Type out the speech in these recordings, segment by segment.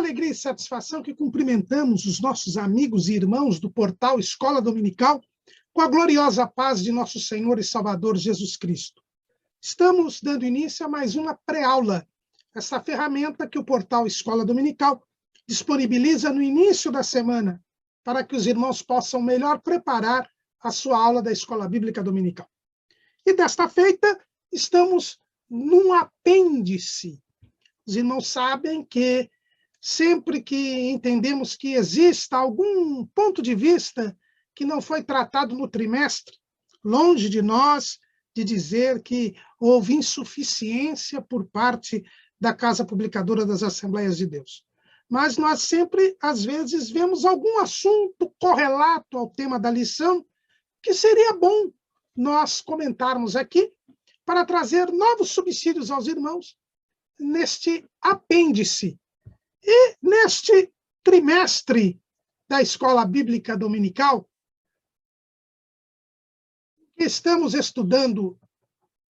alegria e satisfação que cumprimentamos os nossos amigos e irmãos do portal Escola Dominical com a gloriosa paz de nosso Senhor e Salvador Jesus Cristo. Estamos dando início a mais uma pré-aula, essa ferramenta que o portal Escola Dominical disponibiliza no início da semana, para que os irmãos possam melhor preparar a sua aula da Escola Bíblica Dominical. E desta feita, estamos num apêndice. Os irmãos sabem que sempre que entendemos que exista algum ponto de vista que não foi tratado no trimestre, longe de nós de dizer que houve insuficiência por parte da Casa Publicadora das Assembleias de Deus. Mas nós sempre, às vezes, vemos algum assunto correlato ao tema da lição que seria bom nós comentarmos aqui para trazer novos subsídios aos irmãos neste apêndice. E neste trimestre da Escola Bíblica Dominical, estamos estudando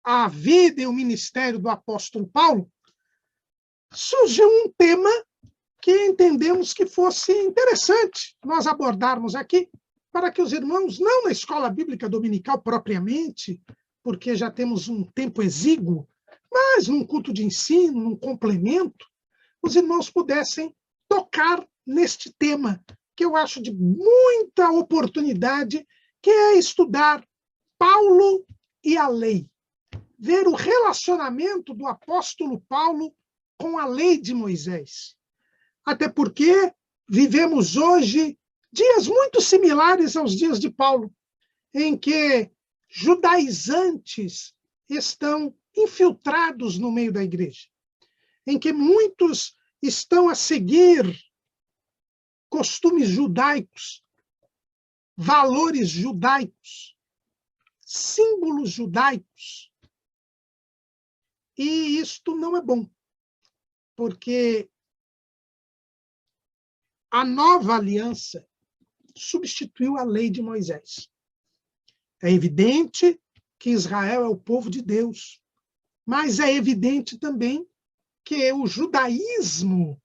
a vida e o ministério do apóstolo Paulo, surgiu um tema que entendemos que fosse interessante nós abordarmos aqui, para que os irmãos, não na Escola Bíblica Dominical propriamente, porque já temos um tempo exíguo, mas num culto de ensino, num complemento, os irmãos pudessem tocar neste tema, que eu acho de muita oportunidade, que é estudar Paulo e a lei. Ver o relacionamento do apóstolo Paulo com a lei de Moisés. Até porque vivemos hoje dias muito similares aos dias de Paulo, em que judaizantes estão infiltrados no meio da igreja, em que muitos estão a seguir costumes judaicos, valores judaicos, símbolos judaicos. E isto não é bom, porque a nova aliança substituiu a lei de Moisés. É evidente que Israel é o povo de Deus, mas é evidente também que o judaísmo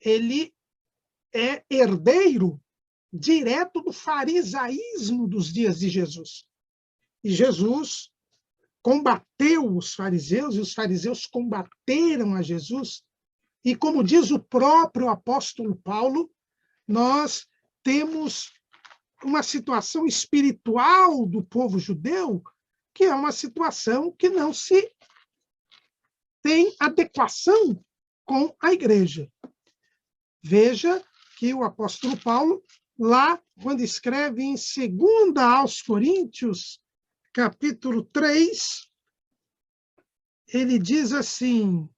ele é herdeiro direto do farisaísmo dos dias de Jesus. E Jesus combateu os fariseus, e os fariseus combateram a Jesus. E como diz o próprio apóstolo Paulo, nós temos uma situação espiritual do povo judeu, que é uma situação que não se tem adequação com a igreja. Veja que o apóstolo Paulo, lá, quando escreve em 2 aos Coríntios, capítulo 3, ele diz assim,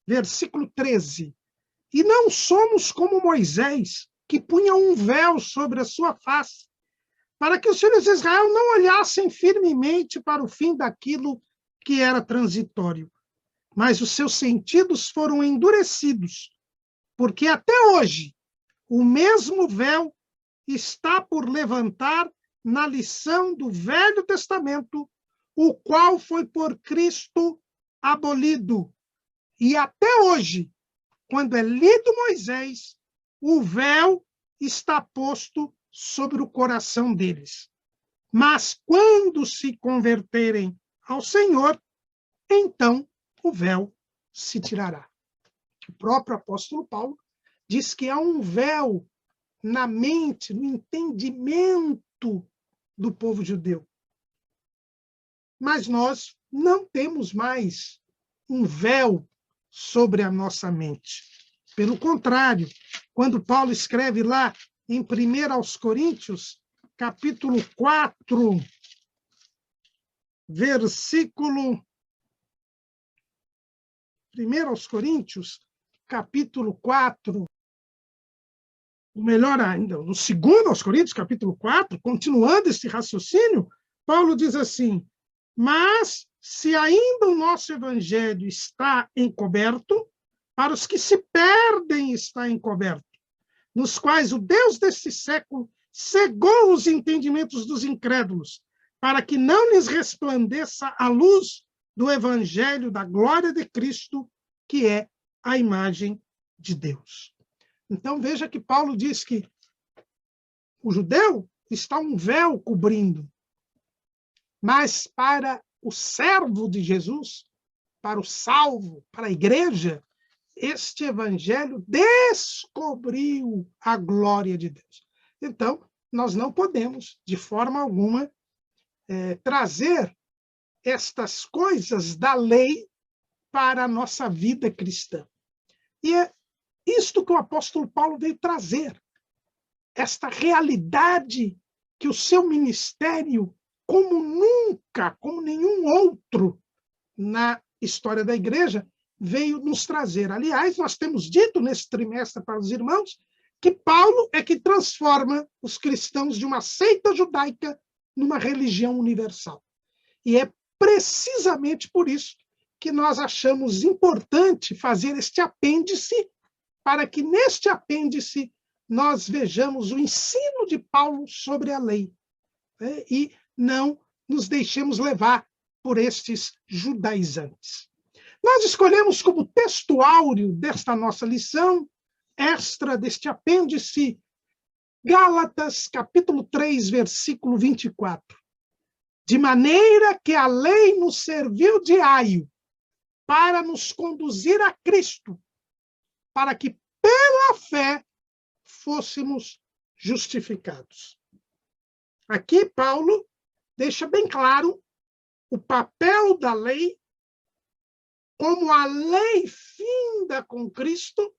versículo 13, e não somos como Moisés, que punha um véu sobre a sua face, para que os filhos de Israel não olhassem firmemente para o fim daquilo que era transitório. Mas os seus sentidos foram endurecidos, porque até hoje o mesmo véu está por levantar na lição do Velho Testamento, o qual foi por Cristo abolido. E até hoje, quando é lido Moisés, o véu está posto sobre o coração deles. Mas quando se converterem ao Senhor, então o véu se tirará. O próprio apóstolo Paulo diz que há um véu na mente, no entendimento do povo judeu. Mas nós não temos mais um véu sobre a nossa mente. Pelo contrário, quando Paulo escreve lá em 1 aos Coríntios, capítulo 4, versículo 1 aos Coríntios, capítulo 4, ou melhor ainda, no 2 aos Coríntios, capítulo 4, continuando este raciocínio, Paulo diz assim, mas se ainda o nosso evangelho está encoberto, para os que se perdem está encoberto, nos quais o Deus deste século cegou os entendimentos dos incrédulos, para que não lhes resplandeça a luz do evangelho da glória de Cristo, que é a imagem de Deus. Então, veja que Paulo diz que o judeu está um véu cobrindo, mas para o servo de Jesus, para o salvo, para a igreja, este evangelho descobriu a glória de Deus. Então, nós não podemos, de forma alguma, trazer estas coisas da lei para a nossa vida cristã. E é isto que o apóstolo Paulo veio trazer, esta realidade que o seu ministério, como nunca, como nenhum outro na história da igreja, veio nos trazer. Aliás, nós temos dito nesse trimestre para os irmãos que Paulo é que transforma os cristãos de uma seita judaica numa religião universal. E é precisamente por isso que nós achamos importante fazer este apêndice, para que neste apêndice nós vejamos o ensino de Paulo sobre a lei, né? E não nos deixemos levar por estes judaizantes. Nós escolhemos como texto áureo desta nossa lição, extra deste apêndice, Gálatas, capítulo 3, versículo 24. De maneira que a lei nos serviu de aio para nos conduzir a Cristo, para que pela fé fôssemos justificados. Aqui Paulo deixa bem claro o papel da lei, como a lei finda com Cristo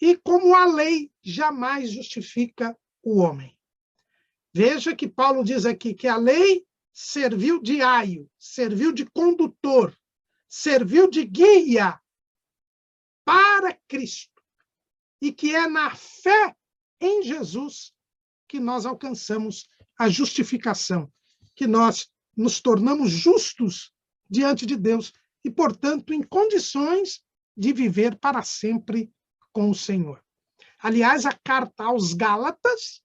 e como a lei jamais justifica o homem. Veja que Paulo diz aqui que a lei serviu de aio, serviu de condutor, serviu de guia para Cristo, e que é na fé em Jesus que nós alcançamos a justificação, que nós nos tornamos justos diante de Deus e, portanto, em condições de viver para sempre com o Senhor. Aliás, a carta aos Gálatas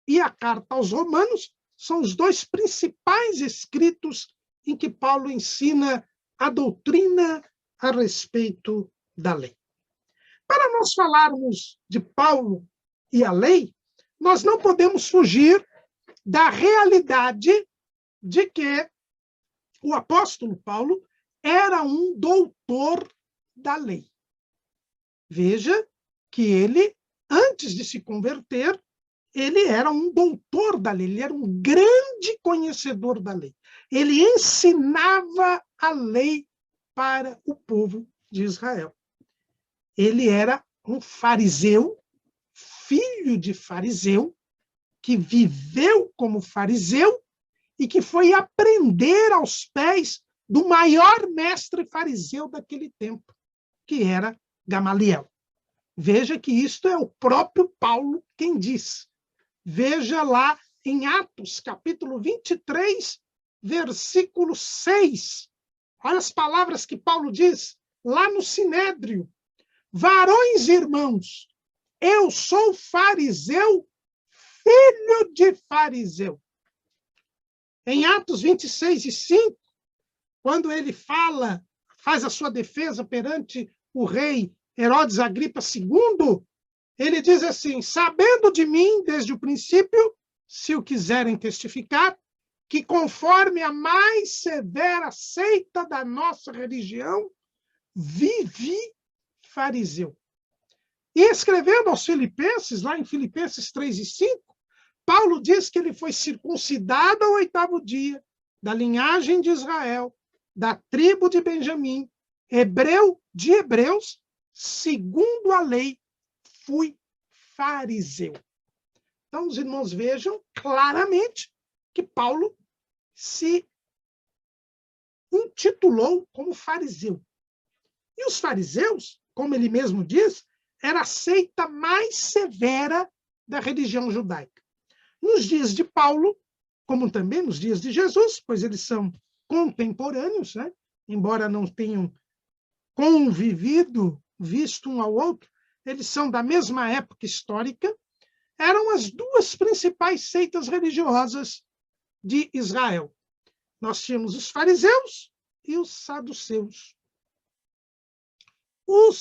e a carta aos Romanos são os dois principais escritos em que Paulo ensina a doutrina a respeito da lei. Para nós falarmos de Paulo e a lei, nós não podemos fugir da realidade de que o apóstolo Paulo era um doutor da lei. Veja que ele, antes de se converter, ele era um doutor da lei, ele era um grande conhecedor da lei. Ele ensinava a lei para o povo de Israel. Ele era um fariseu, filho de fariseu, que viveu como fariseu e que foi aprender aos pés do maior mestre fariseu daquele tempo, que era Gamaliel. Veja que isto é o próprio Paulo quem diz. Veja lá em Atos, capítulo 23, versículo 6. Olha as palavras que Paulo diz lá no Sinédrio. Varões e irmãos, eu sou fariseu, filho de fariseu. Em Atos 26 e 5, quando ele faz a sua defesa perante o rei Herodes Agripa II, ele diz assim: sabendo de mim desde o princípio, se o quiserem testificar, que conforme a mais severa seita da nossa religião, vivi fariseu. E escrevendo aos Filipenses, lá em Filipenses 3 e 5, Paulo diz que ele foi circuncidado ao 8º dia, da linhagem de Israel, da tribo de Benjamim, hebreu de hebreus, segundo a lei, fui fariseu. Então, os irmãos vejam claramente que Paulo se intitulou como fariseu. E os fariseus, como ele mesmo diz, era a seita mais severa da religião judaica. Nos dias de Paulo, como também nos dias de Jesus, pois eles são contemporâneos, né? Embora não tenham convivido, visto um ao outro, eles são da mesma época histórica, eram as duas principais seitas religiosas de Israel. Nós tínhamos os fariseus e os saduceus.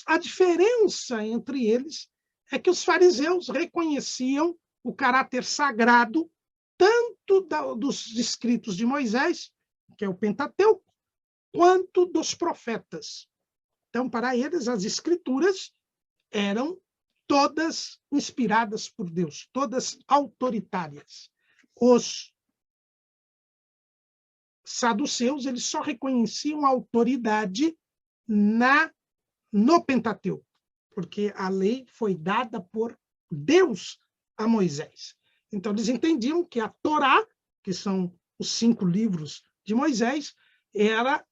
A diferença entre eles é que os fariseus reconheciam o caráter sagrado tanto dos escritos de Moisés, que é o Pentateuco, quanto dos profetas. Então, para eles, as escrituras eram todas inspiradas por Deus, todas autoritárias. Os saduceus, eles só reconheciam a autoridade no Pentateuco, porque a lei foi dada por Deus a Moisés. Então, eles entendiam que a Torá, que são os 5 livros de Moisés, era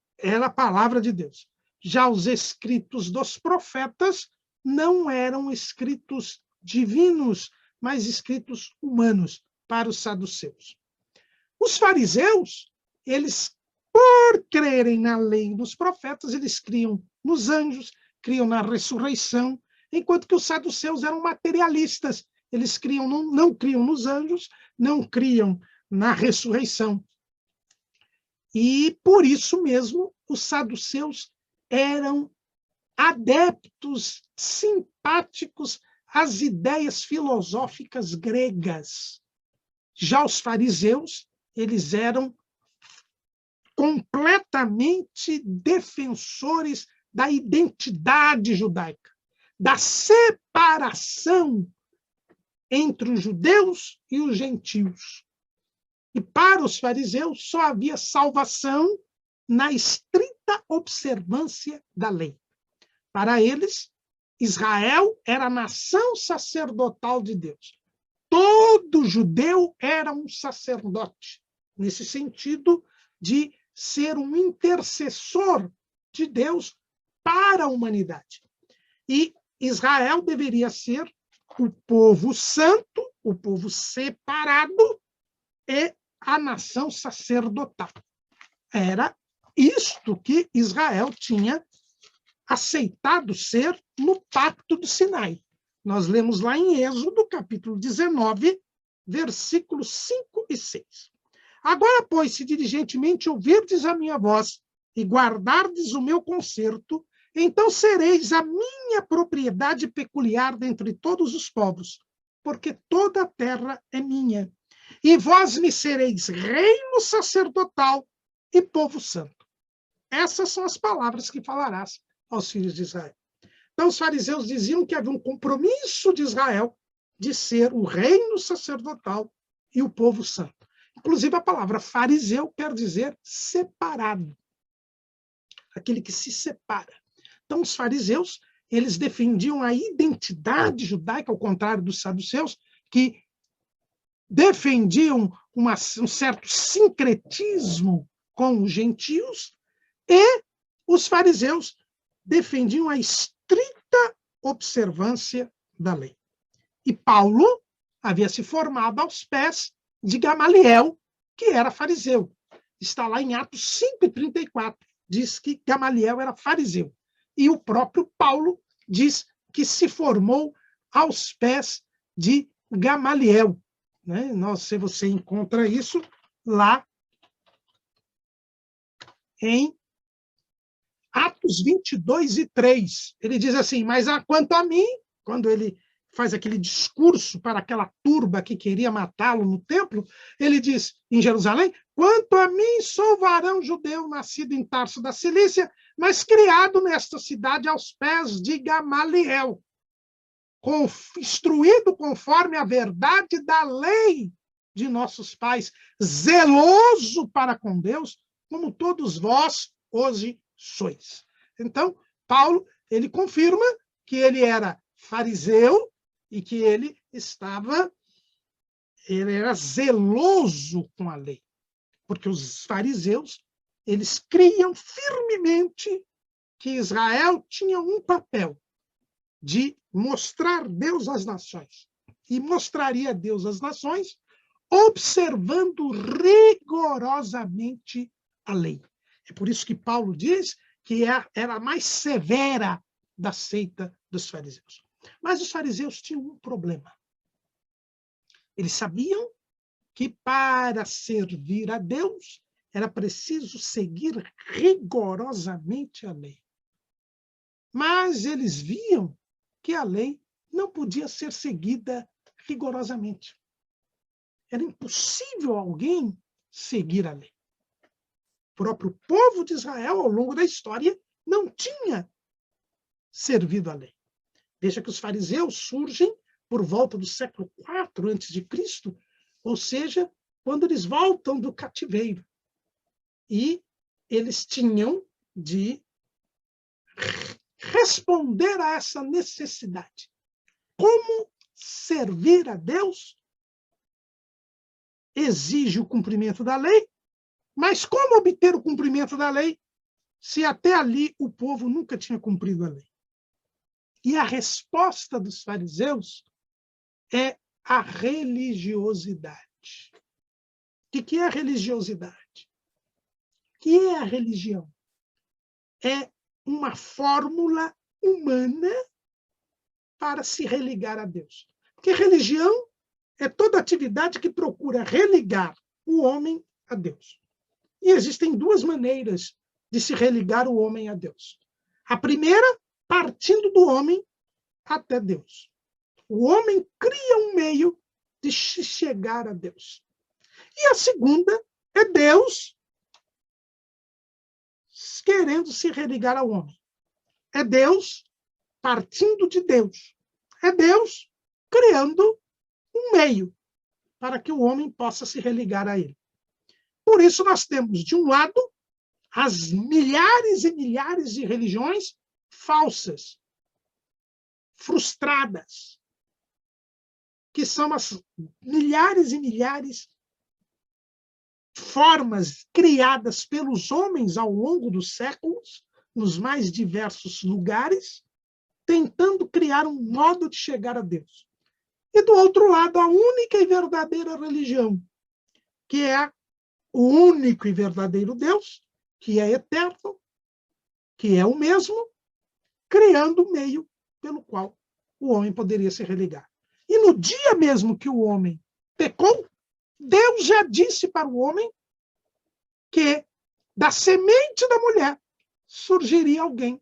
a palavra de Deus. Já os escritos dos profetas não eram escritos divinos, mas escritos humanos para os saduceus. Os fariseus, eles, por crerem na lei dos profetas, eles criam nos anjos, criam na ressurreição, enquanto que os saduceus eram materialistas. Eles não criam nos anjos, não criam na ressurreição. E, por isso mesmo, os saduceus eram adeptos simpáticos às ideias filosóficas gregas. Já os fariseus, eles eram completamente defensores da identidade judaica, da separação entre os judeus e os gentios. E para os fariseus só havia salvação na estrita observância da lei. Para eles, Israel era a nação sacerdotal de Deus. Todo judeu era um sacerdote, nesse sentido de ser um intercessor de Deus para a humanidade. E Israel deveria ser o povo santo, o povo separado e a nação sacerdotal. Era isto que Israel tinha aceitado ser no Pacto do Sinai. Nós lemos lá em Êxodo, capítulo 19, versículos 5 e 6. Agora, pois, se diligentemente ouvirdes a minha voz e guardardes o meu concerto, então sereis a minha propriedade peculiar dentre todos os povos, porque toda a terra é minha. E vós me sereis reino sacerdotal e povo santo. Essas são as palavras que falarás aos filhos de Israel. Então, os fariseus diziam que havia um compromisso de Israel de ser o reino sacerdotal e o povo santo. Inclusive, a palavra fariseu quer dizer separado, aquele que se separa. Então, os fariseus, eles defendiam a identidade judaica, ao contrário dos saduceus, que defendiam um certo sincretismo com os gentios, e os fariseus defendiam a estrita observância da lei. E Paulo havia se formado aos pés de Gamaliel, que era fariseu. Está lá em Atos 5:34, diz que Gamaliel era fariseu. E o próprio Paulo diz que se formou aos pés de Gamaliel. Né? Se você encontra isso lá em Atos 22:3. Ele diz assim, mas quanto a mim, quando ele faz aquele discurso para aquela turba que queria matá-lo no templo, ele diz, em Jerusalém, quanto a mim, sou varão judeu, nascido em Tarso da Cilícia, mas criado nesta cidade aos pés de Gamaliel, instruído conforme a verdade da lei de nossos pais, zeloso para com Deus, como todos vós hoje sois. Então, Paulo, ele confirma que ele era fariseu e que ele era zeloso com a lei, porque os fariseus, eles criam firmemente que Israel tinha um papel de mostrar Deus às nações, e mostraria Deus às nações observando rigorosamente a lei. É por isso que Paulo diz que era a mais severa da seita dos fariseus. Mas os fariseus tinham um problema. Eles sabiam que para servir a Deus era preciso seguir rigorosamente a lei. mas eles viam que a lei não podia ser seguida rigorosamente. Era impossível alguém seguir a lei. O próprio povo de Israel, ao longo da história, não tinha servido a lei. Veja que os fariseus surgem por volta do século IV a.C., ou seja, quando eles voltam do cativeiro. E eles tinham de responder a essa necessidade. Como servir a Deus exige o cumprimento da lei, mas como obter o cumprimento da lei se até ali o povo nunca tinha cumprido a lei? E a resposta dos fariseus é a religiosidade. O que é a religiosidade? O que é a religião? É uma fórmula humana para se religar a Deus. Porque religião é toda atividade que procura religar o homem a Deus. E existem duas maneiras de se religar o homem a Deus. A primeira, partindo do homem até Deus. O homem cria um meio de chegar a Deus. E a segunda é Deus querendo se religar ao homem. É Deus partindo de Deus. É Deus criando um meio para que o homem possa se religar a ele. Por isso nós temos, de um lado, as milhares e milhares de religiões falsas, frustradas, que são as milhares e milhares formas criadas pelos homens ao longo dos séculos, nos mais diversos lugares, tentando criar um modo de chegar a Deus. E, do outro lado, a única e verdadeira religião, que é o único e verdadeiro Deus, que é eterno, que é o mesmo, criando um meio pelo qual o homem poderia se religar. E no dia mesmo que o homem pecou, Deus já disse para o homem que da semente da mulher surgiria alguém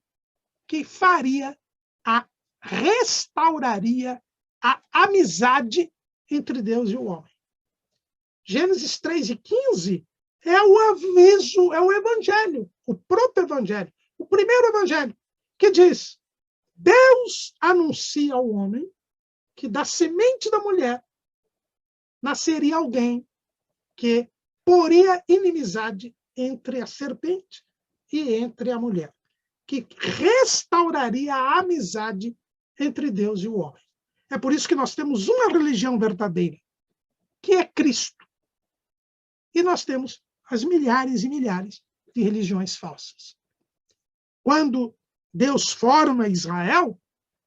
que restauraria a amizade entre Deus e o homem. Gênesis 3:15 é o aviso, é o evangelho, o próprio evangelho, o primeiro evangelho, que diz: Deus anuncia ao homem que da semente da mulher nasceria alguém que poria inimizade entre a serpente e entre a mulher, que restauraria a amizade entre Deus e o homem. É por isso que nós temos uma religião verdadeira, que é Cristo. E nós temos as milhares e milhares de religiões falsas. Quando Deus forma Israel,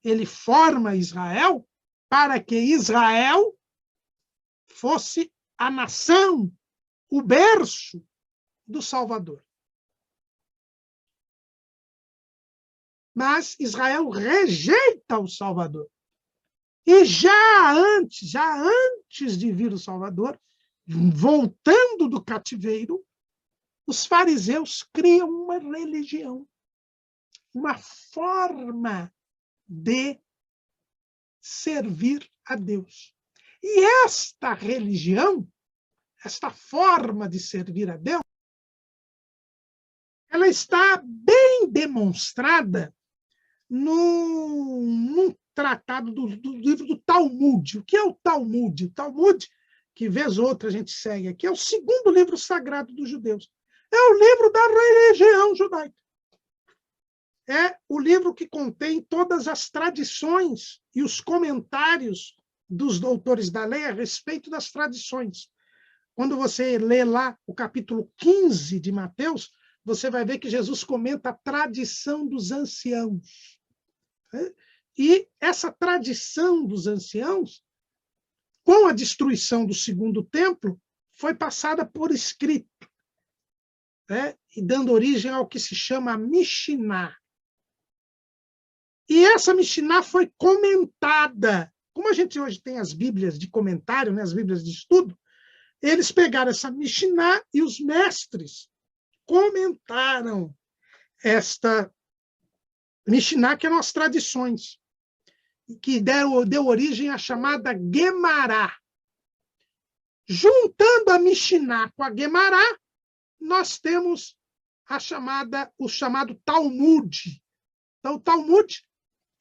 ele forma Israel para que Israel fosse a nação, o berço do Salvador. Mas Israel rejeita o Salvador. E já antes de vir o Salvador, voltando do cativeiro, os fariseus criam uma religião, uma forma de servir a Deus. E esta religião, esta forma de servir a Deus, ela está bem demonstrada num tratado do livro do Talmud. O que é o Talmud? O Talmud, que vez ou outra a gente segue aqui, é o segundo livro sagrado dos judeus. É o livro da religião judaica. É o livro que contém todas as tradições e os comentários dos doutores da lei a respeito das tradições. Quando você lê lá o capítulo 15 de Mateus, você vai ver que Jesus comenta a tradição dos anciãos. E essa tradição dos anciãos, com a destruição do segundo templo, foi passada por escrito, e dando origem ao que se chama a Mishnah. E essa Mishnah foi comentada. Como a gente hoje tem as Bíblias de comentário, as Bíblias de estudo, eles pegaram essa Mishnah e os mestres comentaram esta Mishnah, que eram as tradições, que deu origem à chamada Guemará. Juntando a Mishnah com a Guemará, nós temos o chamado Talmud. Então, o Talmud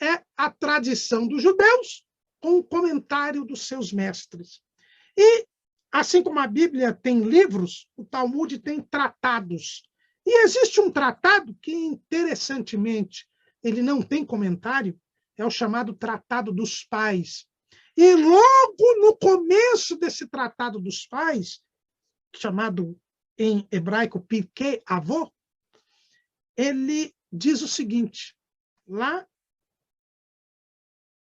é a tradição dos judeus com o comentário dos seus mestres. E, assim como a Bíblia tem livros, o Talmud tem tratados. E existe um tratado que, interessantemente, ele não tem comentário, é o chamado Tratado dos Pais. E logo no começo desse Tratado dos Pais, chamado em hebraico Pirkei Avot, ele diz o seguinte, lá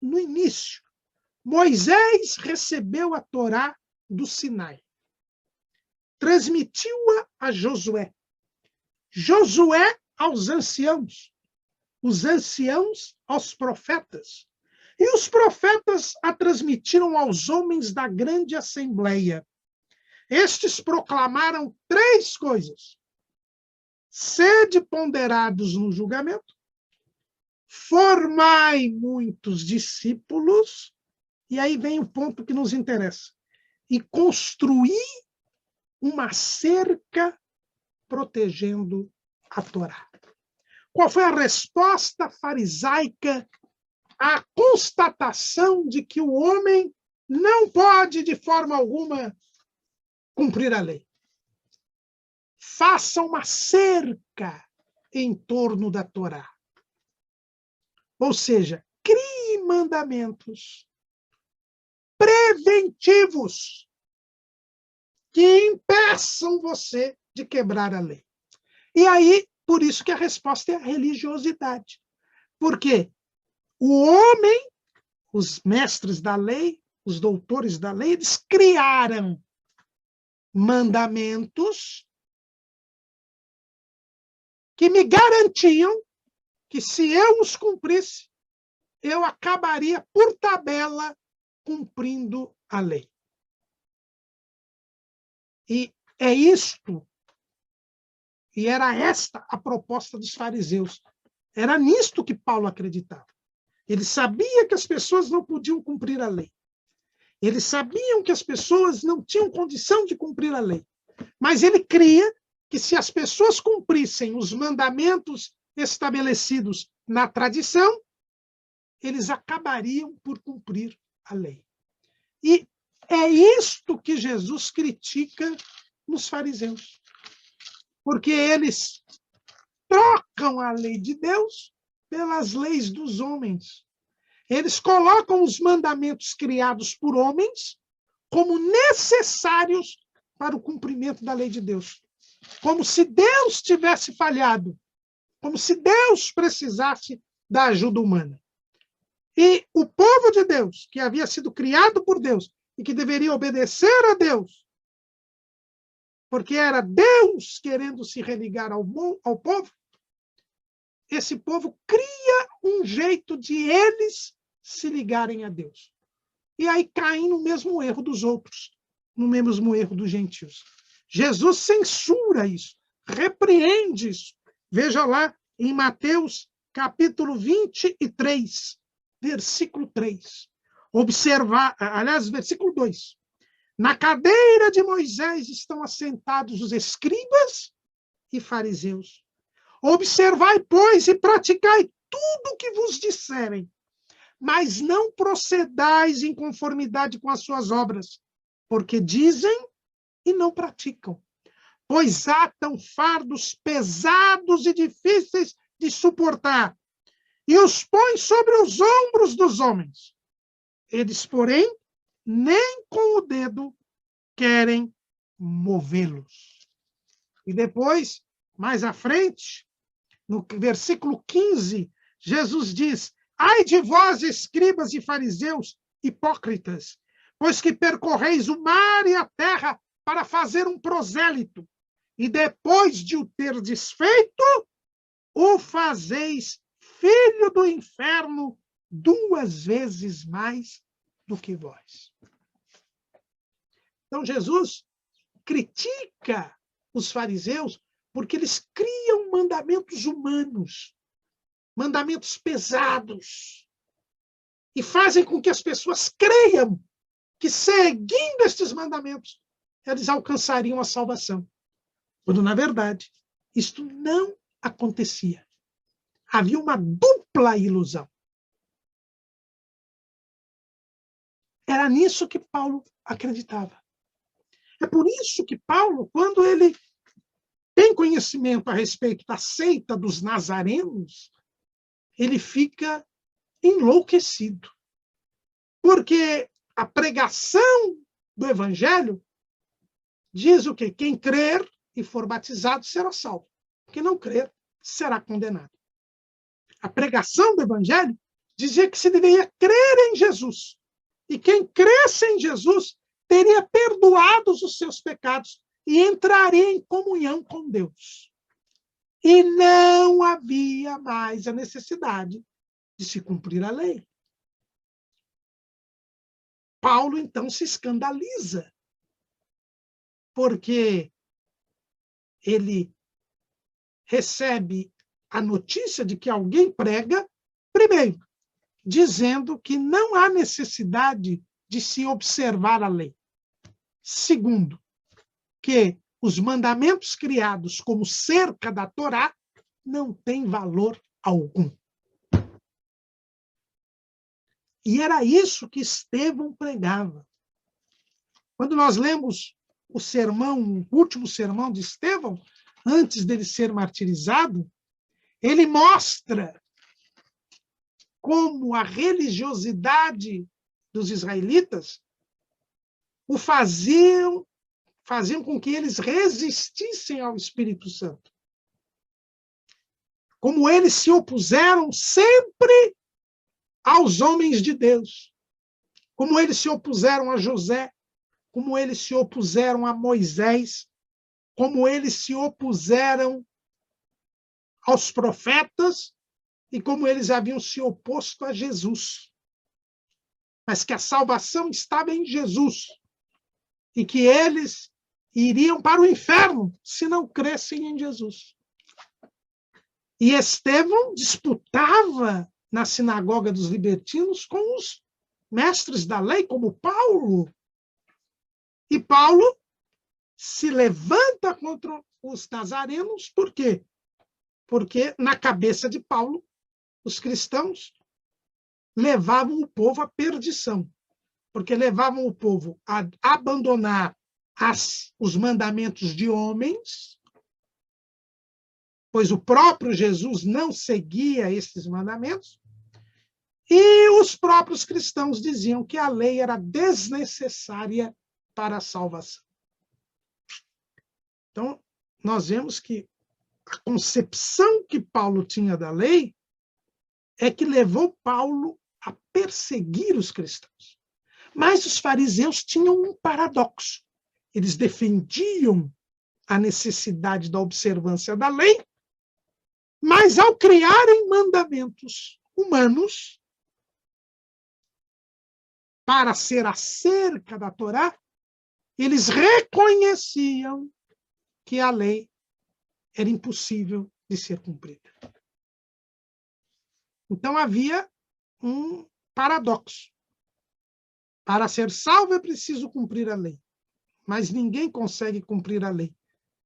no início, Moisés recebeu a Torá do Sinai, transmitiu-a a Josué, Josué aos anciãos, os anciãos aos profetas, e os profetas a transmitiram aos homens da grande assembleia. Estes proclamaram 3 coisas: sede ponderados no julgamento, formai muitos discípulos, e aí vem o ponto que nos interessa, e construir uma cerca protegendo a Torá. Qual foi a resposta farisaica à constatação de que o homem não pode, de forma alguma, cumprir a lei? Faça uma cerca em torno da Torá. Ou seja, crie mandamentos preventivos que impeçam você de quebrar a lei. E aí, por isso que a resposta é a religiosidade. Porque o homem, os mestres da lei, os doutores da lei, eles criaram mandamentos que me garantiam que, se eu os cumprisse, eu acabaria, por tabela, cumprindo a lei. E é isto, e era esta a proposta dos fariseus. Era nisto que Paulo acreditava. Ele sabia que as pessoas não podiam cumprir a lei. Eles sabiam que as pessoas não tinham condição de cumprir a lei. Mas ele cria que, se as pessoas cumprissem os mandamentos estabelecidos na tradição, eles acabariam por cumprir a lei. E é isto que Jesus critica nos fariseus. Porque eles trocam a lei de Deus pelas leis dos homens. Eles colocam os mandamentos criados por homens como necessários para o cumprimento da lei de Deus. Como se Deus tivesse falhado. Como se Deus precisasse da ajuda humana. E o povo de Deus, que havia sido criado por Deus e que deveria obedecer a Deus, porque era Deus querendo se religar ao povo, esse povo cria um jeito de eles se ligarem a Deus. E aí caem no mesmo erro dos outros, no mesmo erro dos gentios. Jesus censura isso, repreende isso. Veja lá em Mateus, capítulo 23, versículo 3. Versículo 2. Na cadeira de Moisés estão assentados os escribas e fariseus. Observai, pois, e praticai tudo o que vos disserem, mas não procedais em conformidade com as suas obras, porque dizem e não praticam. Pois atam fardos pesados e difíceis de suportar, e os põem sobre os ombros dos homens. Eles, porém, nem com o dedo querem movê-los. E depois, mais à frente, no versículo 15, Jesus diz: ai de vós, escribas e fariseus, hipócritas, pois que percorreis o mar e a terra para fazer um prosélito, e depois de o ter desfeito, o fazeis filho do inferno 2 vezes mais do que vós. Então, Jesus critica os fariseus porque eles criam mandamentos humanos. mandamentos pesados, e fazem com que as pessoas creiam que, seguindo estes mandamentos, eles alcançariam a salvação. Quando, na verdade, isto não acontecia. Havia uma dupla ilusão. Era nisso que Paulo acreditava. É por isso que Paulo, quando ele tem conhecimento a respeito da seita dos nazarenos, ele fica enlouquecido. Porque a pregação do evangelho diz o quê? Quem crer e for batizado será salvo. Quem não crer será condenado. A pregação do evangelho dizia que se deveria crer em Jesus. E quem cresce em Jesus teria perdoados os seus pecados e entraria em comunhão com Deus. E não havia mais a necessidade de se cumprir a lei. Paulo, então, se escandaliza, porque ele recebe a notícia de que alguém prega, primeiro, dizendo que não há necessidade de se observar a lei. Segundo, que os mandamentos criados como cerca da Torá não têm valor algum. E era isso que Estevão pregava. Quando nós lemos o último sermão de Estevão, antes dele ser martirizado, ele mostra como a religiosidade dos israelitas o faziam com que eles resistissem ao Espírito Santo. Como eles se opuseram sempre aos homens de Deus. Como eles se opuseram a José, como eles se opuseram a Moisés, como eles se opuseram aos profetas e como eles haviam se oposto a Jesus. Mas que a salvação estava em Jesus e que eles iriam para o inferno se não crescem em Jesus. E Estevão disputava na sinagoga dos libertinos com os mestres da lei, como Paulo. E Paulo se levanta contra os nazarenos, por quê? Porque, na cabeça de Paulo, os cristãos levavam o povo à perdição, porque levavam o povo a abandonar os mandamentos de homens, pois o próprio Jesus não seguia esses mandamentos, e os próprios cristãos diziam que a lei era desnecessária para a salvação. Então, nós vemos que a concepção que Paulo tinha da lei é que levou Paulo a perseguir os cristãos. Mas os fariseus tinham um paradoxo. Eles defendiam a necessidade da observância da lei, mas ao criarem mandamentos humanos para ser a cerca da Torá, eles reconheciam que a lei era impossível de ser cumprida. Então havia um paradoxo. Para ser salvo é preciso cumprir a lei, mas ninguém consegue cumprir a lei.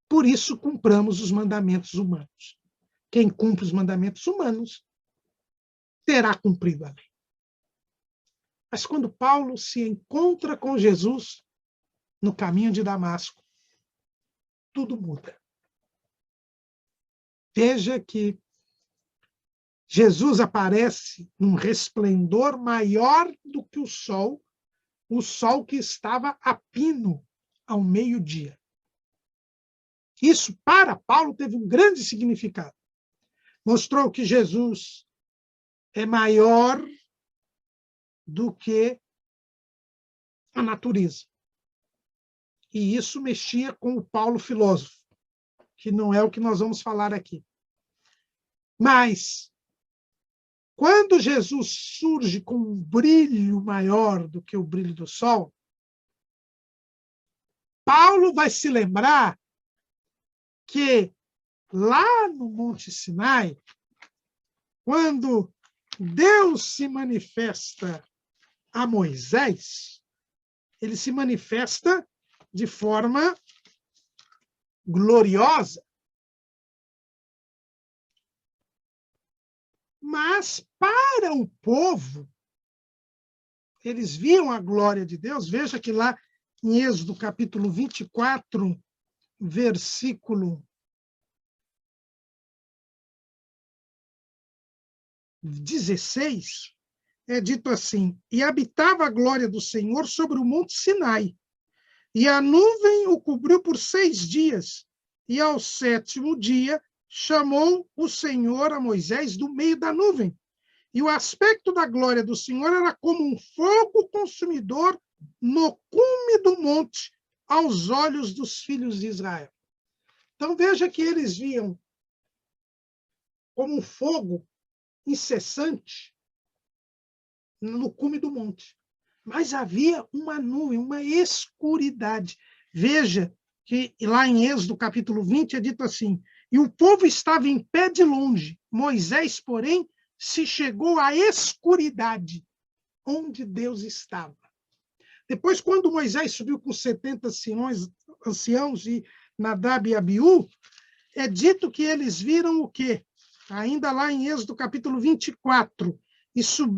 Por isso cumpramos os mandamentos humanos. Quem cumpre os mandamentos humanos terá cumprido a lei. Mas quando Paulo se encontra com Jesus no caminho de Damasco, tudo muda. Veja que Jesus aparece num resplendor maior do que o sol que estava a pino ao meio-dia. Isso, para Paulo, teve um grande significado. Mostrou que Jesus é maior do que a natureza. E isso mexia com o Paulo filósofo, que não é o que nós vamos falar aqui. Mas, quando Jesus surge com um brilho maior do que o brilho do sol, Paulo vai se lembrar que lá no Monte Sinai, quando Deus se manifesta a Moisés, ele se manifesta de forma gloriosa. Mas para o povo, eles viam a glória de Deus. Veja que lá em Êxodo capítulo 24, versículo 16, é dito assim: e habitava a glória do Senhor sobre o monte Sinai, e a nuvem o cobriu por 6 dias, e ao 7º dia chamou o Senhor a Moisés do meio da nuvem. E o aspecto da glória do Senhor era como um fogo consumidor no cume do monte, aos olhos dos filhos de Israel. Então veja que eles viam como um fogo incessante no cume do monte. Mas havia uma nuvem, uma escuridade. Veja que lá em Êxodo capítulo 20 é dito assim: e o povo estava em pé de longe, Moisés, porém, se chegou à escuridade onde Deus estava. Depois, quando Moisés subiu com 70 anciãos e Nadab e Abiú, é dito que eles viram o quê? Ainda lá em Êxodo capítulo 24,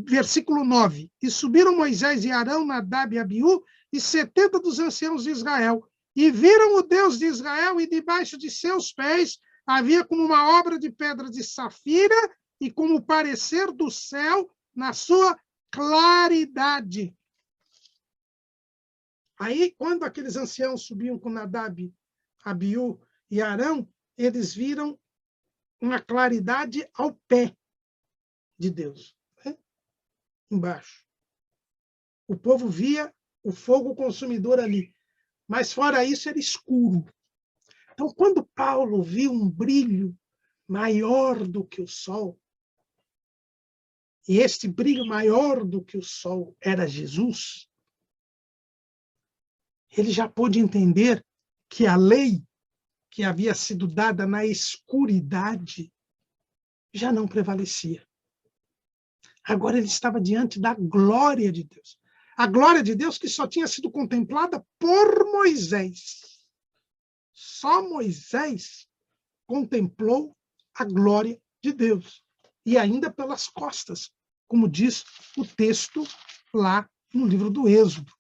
versículo 9. E subiram Moisés e Arão, Nadab e Abiú, e 70 dos anciãos de Israel, e viram o Deus de Israel, e debaixo de seus pés havia como uma obra de pedra de safira, e como o parecer do céu na sua claridade. Aí, quando aqueles anciãos subiam com Nadab, Abiú e Arão, eles viram uma claridade ao pé de Deus, né? Embaixo. O povo via o fogo consumidor ali, mas fora isso era escuro. Então, quando Paulo viu um brilho maior do que o sol, e este brilho maior do que o sol era Jesus, ele já pôde entender que a lei que havia sido dada na escuridade já não prevalecia. Agora ele estava diante da glória de Deus. A glória de Deus que só tinha sido contemplada por Moisés. Só Moisés contemplou a glória de Deus. E ainda pelas costas, como diz o texto lá no livro do Êxodo,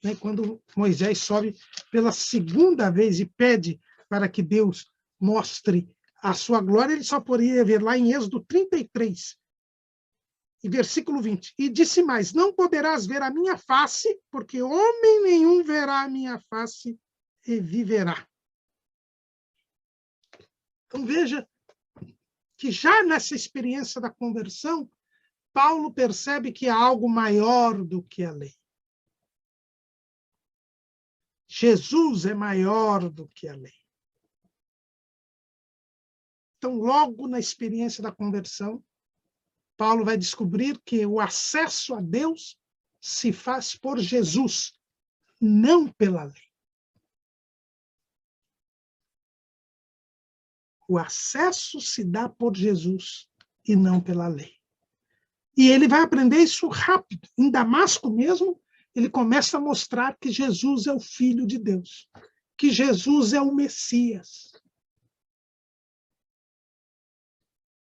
né? Quando Moisés sobe pela 2ª vez e pede para que Deus mostre a sua glória, ele só poderia ver lá em Êxodo 33, e versículo 20. E disse mais: não poderás ver a minha face, porque homem nenhum verá a minha face e viverá. Então veja que já nessa experiência da conversão, Paulo percebe que há algo maior do que a lei. Jesus é maior do que a lei. Então, logo na experiência da conversão, Paulo vai descobrir que o acesso a Deus se faz por Jesus, não pela lei. O acesso se dá por Jesus e não pela lei. E ele vai aprender isso rápido. Em Damasco mesmo, ele começa a mostrar que Jesus é o Filho de Deus, que Jesus é o Messias.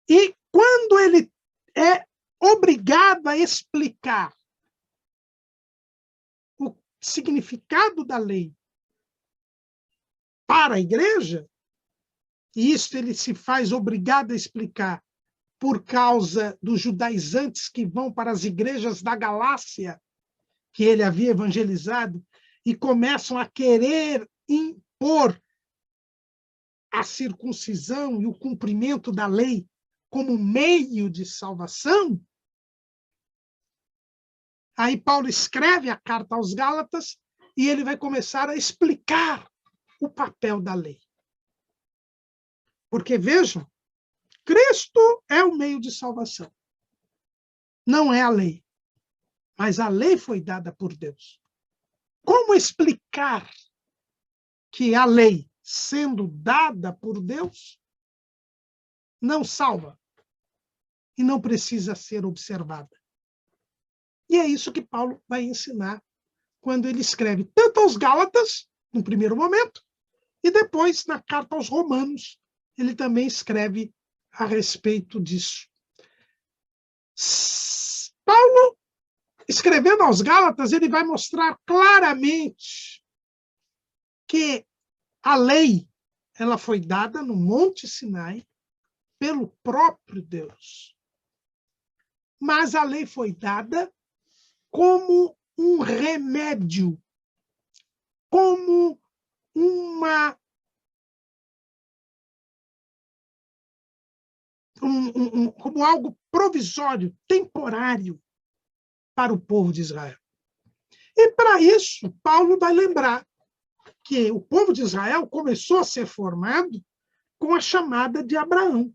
E quando ele é obrigado a explicar o significado da lei para a igreja, e isso ele se faz obrigado a explicar por causa dos judaizantes que vão para as igrejas da Galácia, que ele havia evangelizado, e começam a querer impor a circuncisão e o cumprimento da lei como meio de salvação. Aí Paulo escreve a carta aos Gálatas e ele vai começar a explicar o papel da lei. Porque, vejam, Cristo é o meio de salvação. Não é a lei. Mas a lei foi dada por Deus. Como explicar que a lei, sendo dada por Deus, não salva e não precisa ser observada. E é isso que Paulo vai ensinar quando ele escreve tanto aos Gálatas, no primeiro momento, e depois, na carta aos Romanos, ele também escreve a respeito disso. Paulo, escrevendo aos Gálatas, ele vai mostrar claramente que a lei ela foi dada no Monte Sinai pelo próprio Deus. Mas a lei foi dada como um remédio, como como algo provisório, temporário para o povo de Israel. E para isso, Paulo vai lembrar que o povo de Israel começou a ser formado com a chamada de Abraão.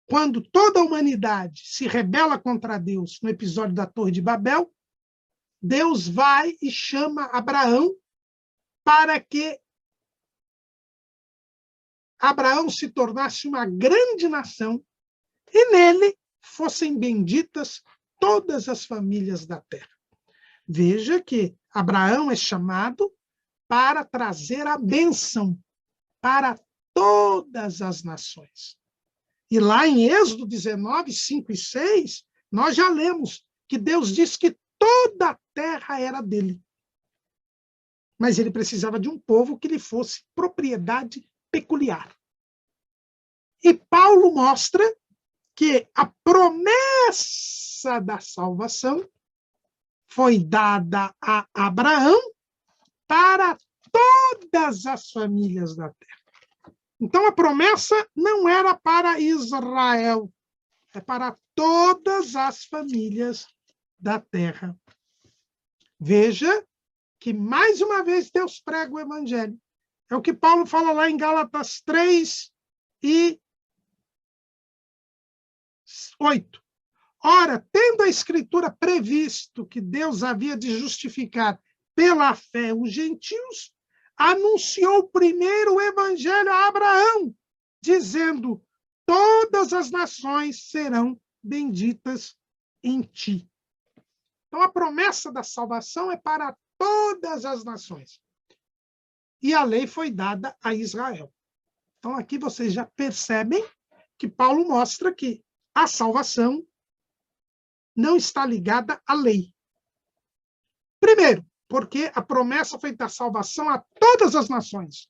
Quando toda a humanidade se rebela contra Deus no episódio da Torre de Babel, Deus vai e chama Abraão para que Abraão se tornasse uma grande nação e nele fossem benditas todas as famílias da terra. Veja que Abraão é chamado para trazer a bênção para todas as nações. E lá em Êxodo 19, 5 e 6, nós já lemos que Deus disse que toda a terra era dele. Mas ele precisava de um povo que lhe fosse propriedade peculiar. E Paulo mostra que a promessa da salvação foi dada a Abraão para todas as famílias da terra. Então, a promessa não era para Israel, é para todas as famílias da terra. Veja que, mais uma vez, Deus prega o evangelho. É o que Paulo fala lá em Gálatas 3 e 8. Ora, tendo a Escritura previsto que Deus havia de justificar pela fé os gentios, anunciou primeiro o evangelho a Abraão, dizendo: todas as nações serão benditas em ti. Então, a promessa da salvação é para todas as nações. E a lei foi dada a Israel. Então, aqui vocês já percebem que Paulo mostra que a salvação não está ligada à lei. Primeiro, porque a promessa foi da salvação a todas as nações.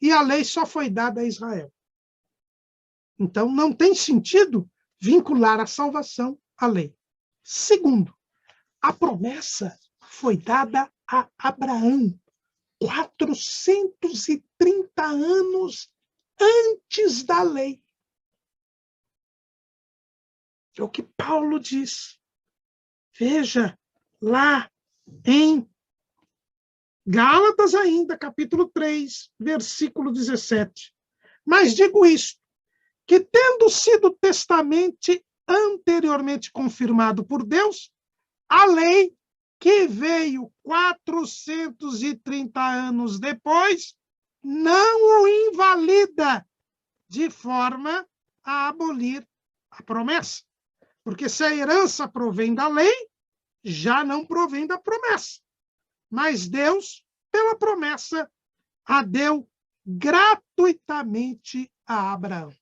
E a lei só foi dada a Israel. Então, não tem sentido vincular a salvação à lei. Segundo, a promessa foi dada a Abraão 430 anos antes da lei. É o que Paulo diz. Veja, lá em Gálatas ainda, capítulo 3, versículo 17. Mas digo isto, que tendo sido testamento anteriormente confirmado por Deus, a lei que veio 430 anos depois não o invalida de forma a abolir a promessa. Porque se a herança provém da lei, já não provém da promessa. Mas Deus, pela promessa, a deu gratuitamente a Abraão.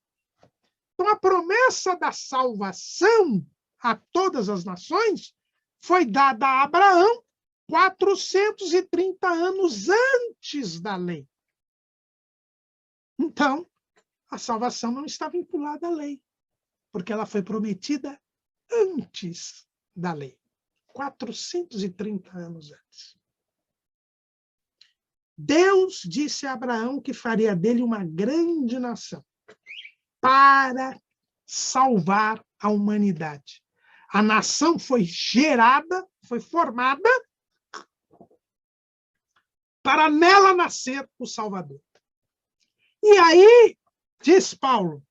Então, a promessa da salvação a todas as nações foi dada a Abraão 430 anos antes da lei. Então, a salvação não está vinculada à lei, porque ela foi prometida antes da lei, 430 anos antes. Deus disse a Abraão que faria dele uma grande nação para salvar a humanidade. A nação foi gerada, foi formada para nela nascer o Salvador. E aí, diz Paulo,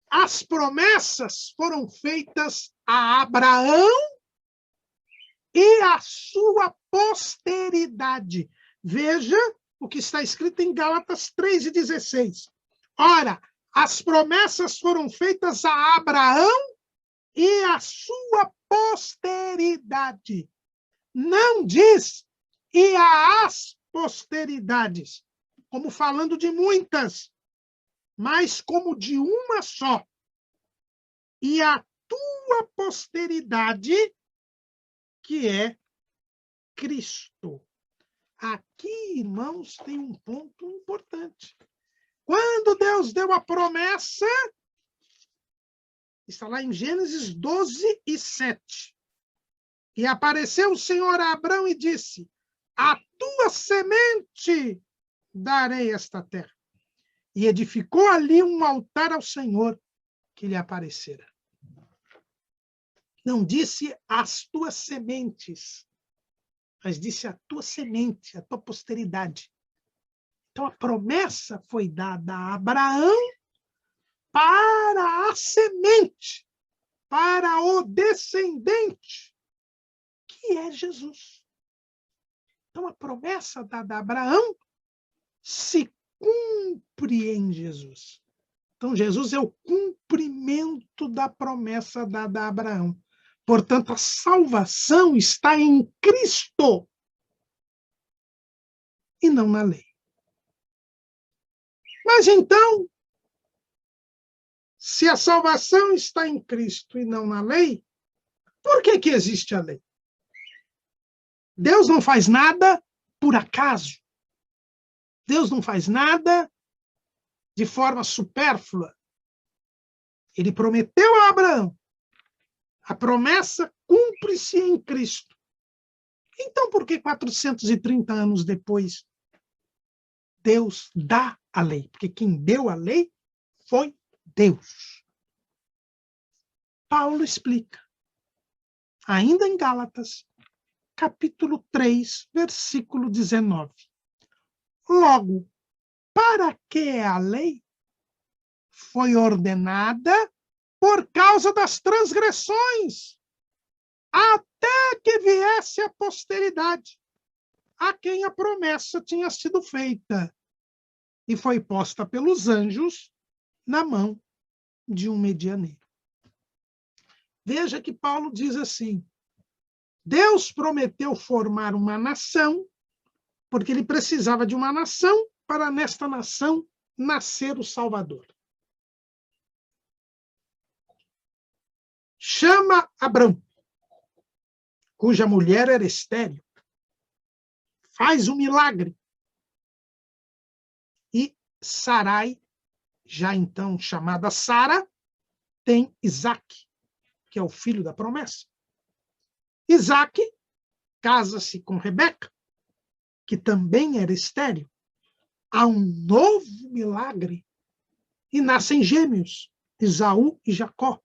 as promessas foram feitas a Abraão e a sua posteridade. Veja o que está escrito em Gálatas 3:16. Ora, As promessas foram feitas a Abraão e a sua posteridade. Não diz e às posteridades, como falando de muitas, mas como de uma só. E a tua posteridade, que é Cristo. Aqui, irmãos, tem um ponto importante. Quando Deus deu a promessa, está lá em Gênesis 12:7. E apareceu o Senhor a Abrão e disse: a tua semente darei esta terra. E edificou ali um altar ao Senhor que lhe aparecera. Não disse as tuas sementes, mas disse a tua semente, a tua posteridade. Então a promessa foi dada a Abraão para a semente, para o descendente, que é Jesus. Então a promessa dada a Abraão se cumpre em Jesus. Então Jesus é o cumprimento da promessa dada a Abraão. Portanto, a salvação está em Cristo e não na lei. Mas então, se a salvação está em Cristo e não na lei, por que existe a lei? Deus não faz nada por acaso. Deus não faz nada de forma supérflua. Ele prometeu a Abraão. A promessa cumpre-se em Cristo. Então, por que 430 anos depois Deus dá a lei? Porque quem deu a lei foi Deus. Paulo explica, ainda em Gálatas, capítulo 3, versículo 19. Logo, para que a lei foi ordenada por causa das transgressões, até que viesse a posteridade, a quem a promessa tinha sido feita, e foi posta pelos anjos na mão de um medianeiro. Veja que Paulo diz assim: Deus prometeu formar uma nação, porque ele precisava de uma nação para nesta nação nascer o Salvador. Chama Abrão, cuja mulher era estéril, faz um milagre. E Sarai, já então chamada Sara, tem Isaque, que é o filho da promessa. Isaque casa-se com Rebeca, que também era estéril. Há um novo milagre e nascem gêmeos, Esaú e Jacó.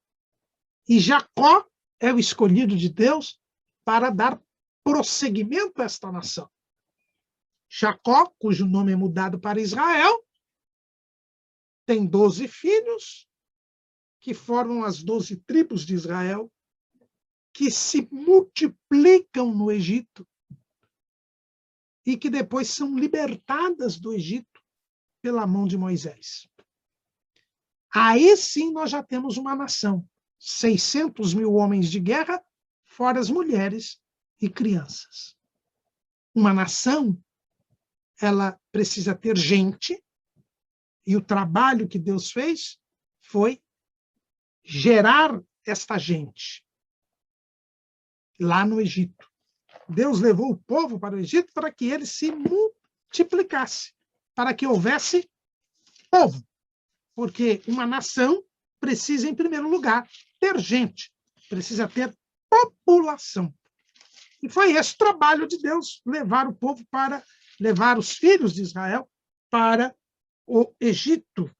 E Jacó é o escolhido de Deus para dar prosseguimento a esta nação. Jacó, cujo nome é mudado para Israel, tem 12 filhos, que formam as 12 tribos de Israel, que se multiplicam no Egito e que depois são libertadas do Egito pela mão de Moisés. Aí sim nós já temos uma nação. 600 mil homens de guerra, fora as mulheres e crianças. Uma nação, ela precisa ter gente, e o trabalho que Deus fez foi gerar esta gente lá no Egito. Deus levou o povo para o Egito para que ele se multiplicasse, para que houvesse povo. Porque uma nação precisa, em primeiro lugar, ter gente, precisa ter população. E foi esse trabalho de Deus, levar o povo para, levar os filhos de Israel para o Egito.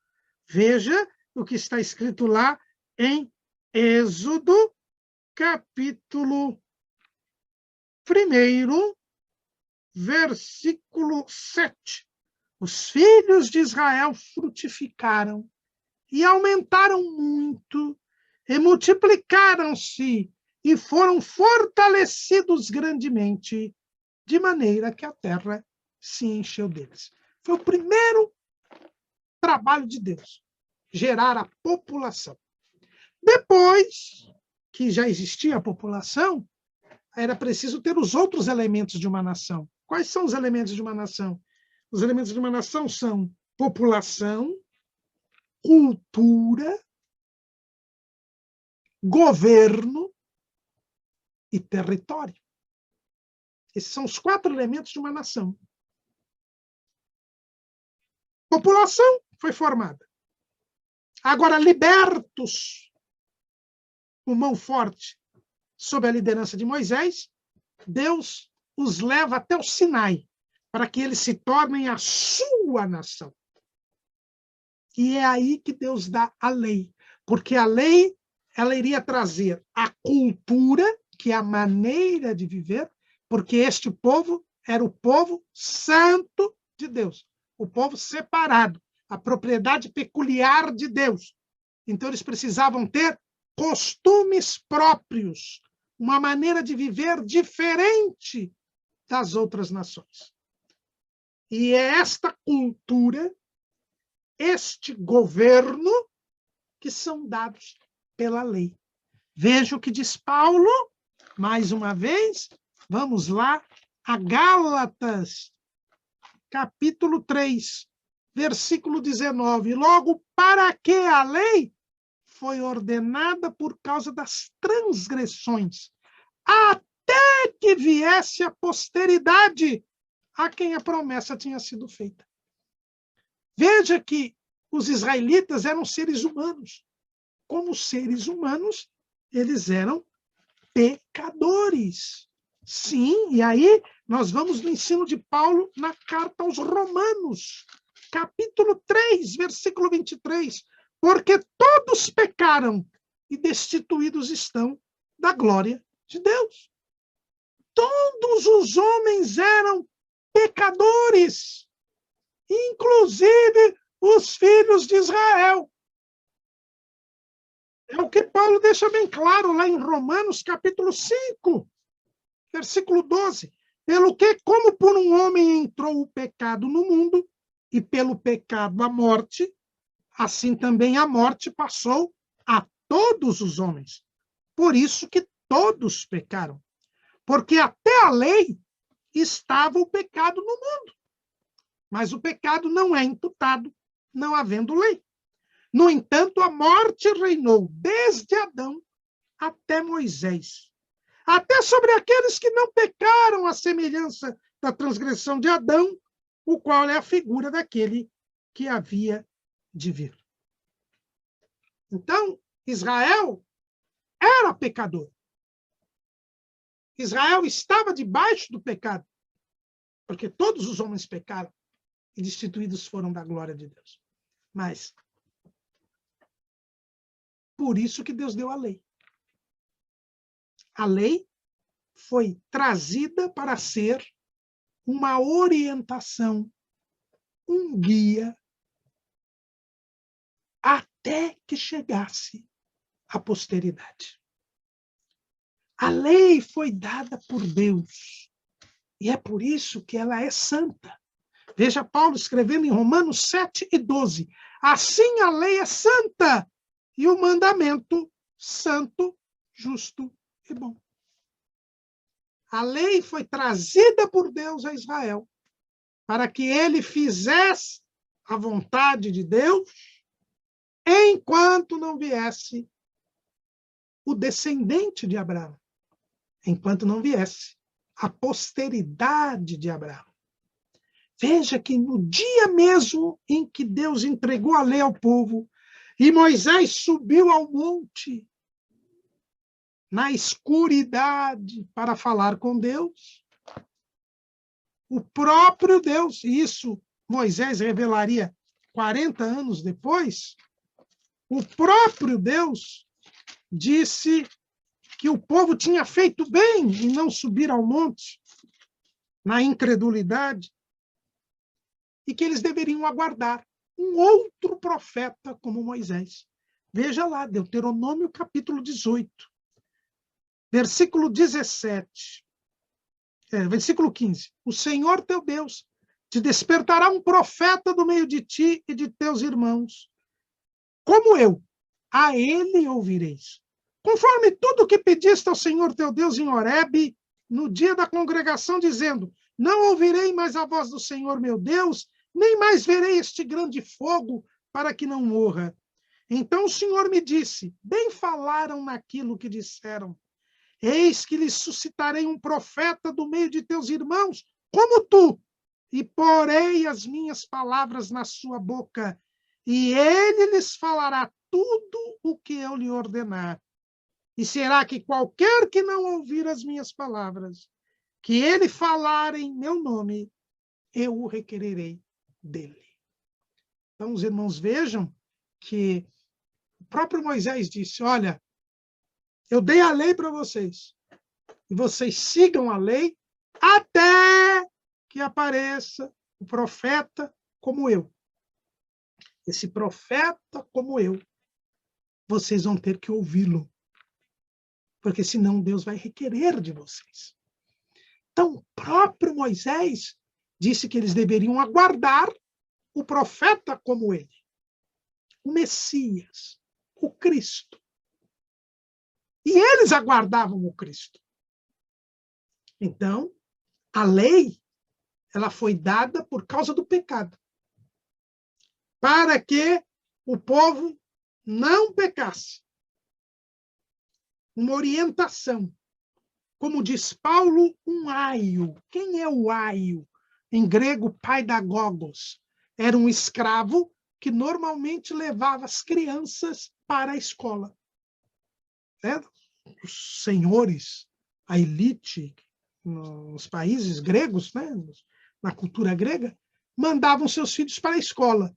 Veja o que está escrito lá em Êxodo, capítulo 1, versículo 7. Os filhos de Israel frutificaram e aumentaram muito, e multiplicaram-se, e foram fortalecidos grandemente, de maneira que a terra se encheu deles. Foi o primeiro trabalho de Deus. gerar a população. Depois que já existia a população, era preciso ter os outros elementos de uma nação. Quais são os elementos de uma nação? Os elementos de uma nação são população, cultura, governo e território. Esses são os 4 elementos de uma nação. População foi formada. Agora, libertos com mão forte sob a liderança de Moisés, Deus os leva até o Sinai, para que eles se tornem a sua nação. E é aí que Deus dá a lei, porque a lei ela iria trazer a cultura, que é a maneira de viver, porque este povo era o povo santo de Deus, o povo separado, a propriedade peculiar de Deus. Então, eles precisavam ter costumes próprios, uma maneira de viver diferente das outras nações. E é esta cultura, este governo, que são dados pela lei. Veja o que diz Paulo, mais uma vez, vamos lá, a Gálatas, capítulo 3, versículo 19. Logo, para que a lei foi ordenada por causa das transgressões, até que viesse a posteridade a quem a promessa tinha sido feita. Veja que os israelitas eram seres humanos. Como seres humanos, eles eram pecadores. Sim, e aí nós vamos no ensino de Paulo na carta aos Romanos, capítulo 3, versículo 23. Porque todos pecaram e destituídos estão da glória de Deus. Todos os homens eram pecadores, inclusive os filhos de Israel. É o que Paulo deixa bem claro lá em Romanos, capítulo 5, versículo 12. Pelo que, como por um homem entrou o pecado no mundo, e pelo pecado a morte, assim também a morte passou a todos os homens. Por isso que todos pecaram. Porque até a lei estava o pecado no mundo. Mas o pecado não é imputado, não havendo lei. No entanto, a morte reinou desde Adão até Moisés, até sobre aqueles que não pecaram à semelhança da transgressão de Adão, o qual é a figura daquele que havia de vir. Então, Israel era pecador. Israel estava debaixo do pecado, porque todos os homens pecaram e destituídos foram da glória de Deus. Mas por isso que Deus deu a lei. A lei foi trazida para ser uma orientação, um guia, até que chegasse a posteridade. A lei foi dada por Deus, e é por isso que ela é santa. Veja Paulo escrevendo em Romanos 7 e 12. Assim a lei é santa, e o mandamento santo, justo e bom. A lei foi trazida por Deus a Israel para que ele fizesse a vontade de Deus enquanto não viesse o descendente de Abraão, enquanto não viesse a posteridade de Abraão. Veja que no dia mesmo em que Deus entregou a lei ao povo e Moisés subiu ao monte, na escuridade, para falar com Deus, o próprio Deus, e isso Moisés revelaria 40 anos depois, o próprio Deus disse que o povo tinha feito bem em não subir ao monte, na incredulidade, e que eles deveriam aguardar um outro profeta como Moisés. Veja lá, Deuteronômio capítulo 18, versículo 17, versículo 15. O Senhor teu Deus te despertará um profeta do meio de ti e de teus irmãos, como eu, a ele ouvireis. Conforme tudo que pediste ao Senhor teu Deus em Horebe, no dia da congregação, dizendo: não ouvirei mais a voz do Senhor meu Deus, nem mais verei este grande fogo, para que não morra. Então o Senhor me disse: bem falaram naquilo que disseram. Eis que lhes suscitarei um profeta do meio de teus irmãos, como tu, e porei as minhas palavras na sua boca, e ele lhes falará tudo o que eu lhe ordenar. E será que qualquer que não ouvir as minhas palavras, que ele falar em meu nome, eu o requererei dele. Então, os irmãos vejam que o próprio Moisés disse: olha, eu dei a lei para vocês, e vocês sigam a lei até que apareça o profeta como eu. Esse profeta como eu, vocês vão ter que ouvi-lo, porque senão Deus vai requerer de vocês. Então, o próprio Moisés disse que eles deveriam aguardar o profeta como ele, o Messias, o Cristo. E eles aguardavam o Cristo. Então, a lei, ela foi dada por causa do pecado, para que o povo não pecasse. Uma orientação. Como diz Paulo, um aio. Quem é o aio? Em grego, paidagogos. Era um escravo que normalmente levava as crianças para a escola. Os senhores, a elite, nos países gregos, né, na cultura grega, mandavam seus filhos para a escola.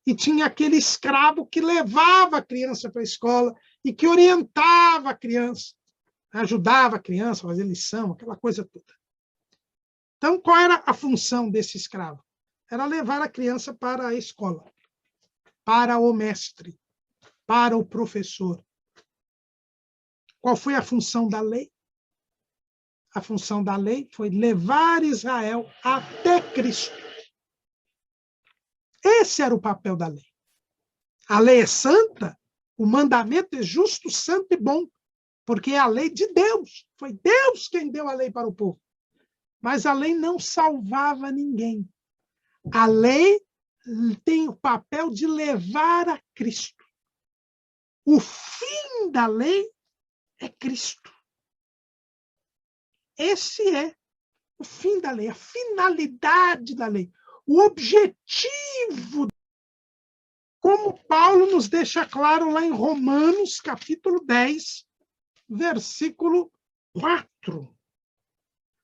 E tinha aquele escravo que levava a criança para a escola e que orientava a criança, ajudava a criança a fazer lição, aquela coisa toda. Então, qual era a função desse escravo? Era levar a criança para a escola, para o mestre, para o professor. Qual foi a função da lei? A função da lei foi levar Israel até Cristo. Esse era o papel da lei. A lei é santa, o mandamento é justo, santo e bom, porque é a lei de Deus. Foi Deus quem deu a lei para o povo. Mas a lei não salvava ninguém. A lei tem o papel de levar a Cristo. O fim da lei é Cristo. Esse é o fim da lei, a finalidade da lei, o objetivo. Como Paulo nos deixa claro lá em Romanos, capítulo 10, versículo 4.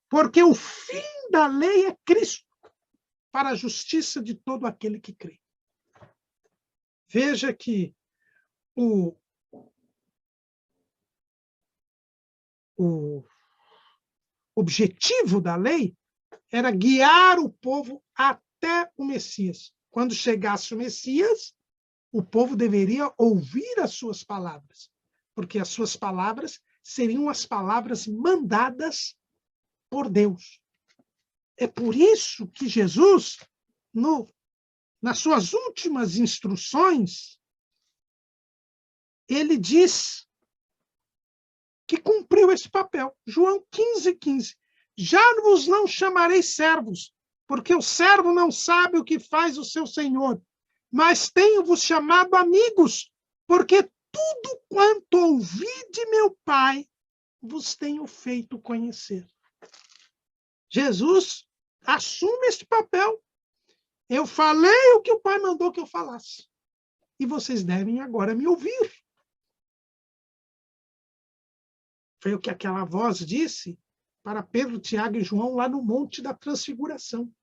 Porque o fim da lei é Cristo, para a justiça de todo aquele que crê. Veja que o objetivo da lei era guiar o povo até o Messias. Quando chegasse o Messias, o povo deveria ouvir as suas palavras, porque as suas palavras seriam as palavras mandadas por Deus. É por isso que Jesus, nas suas últimas instruções, ele diz que cumpriu esse papel. João 15:15. Já vos não chamarei servos, porque o servo não sabe o que faz o seu senhor, mas tenho-vos chamado amigos, porque tudo quanto ouvi de meu Pai vos tenho feito conhecer. Jesus assume este papel. Eu falei o que o Pai mandou que eu falasse. E vocês devem agora me ouvir. Foi o que aquela voz disse para Pedro, Tiago e João lá no Monte da Transfiguração.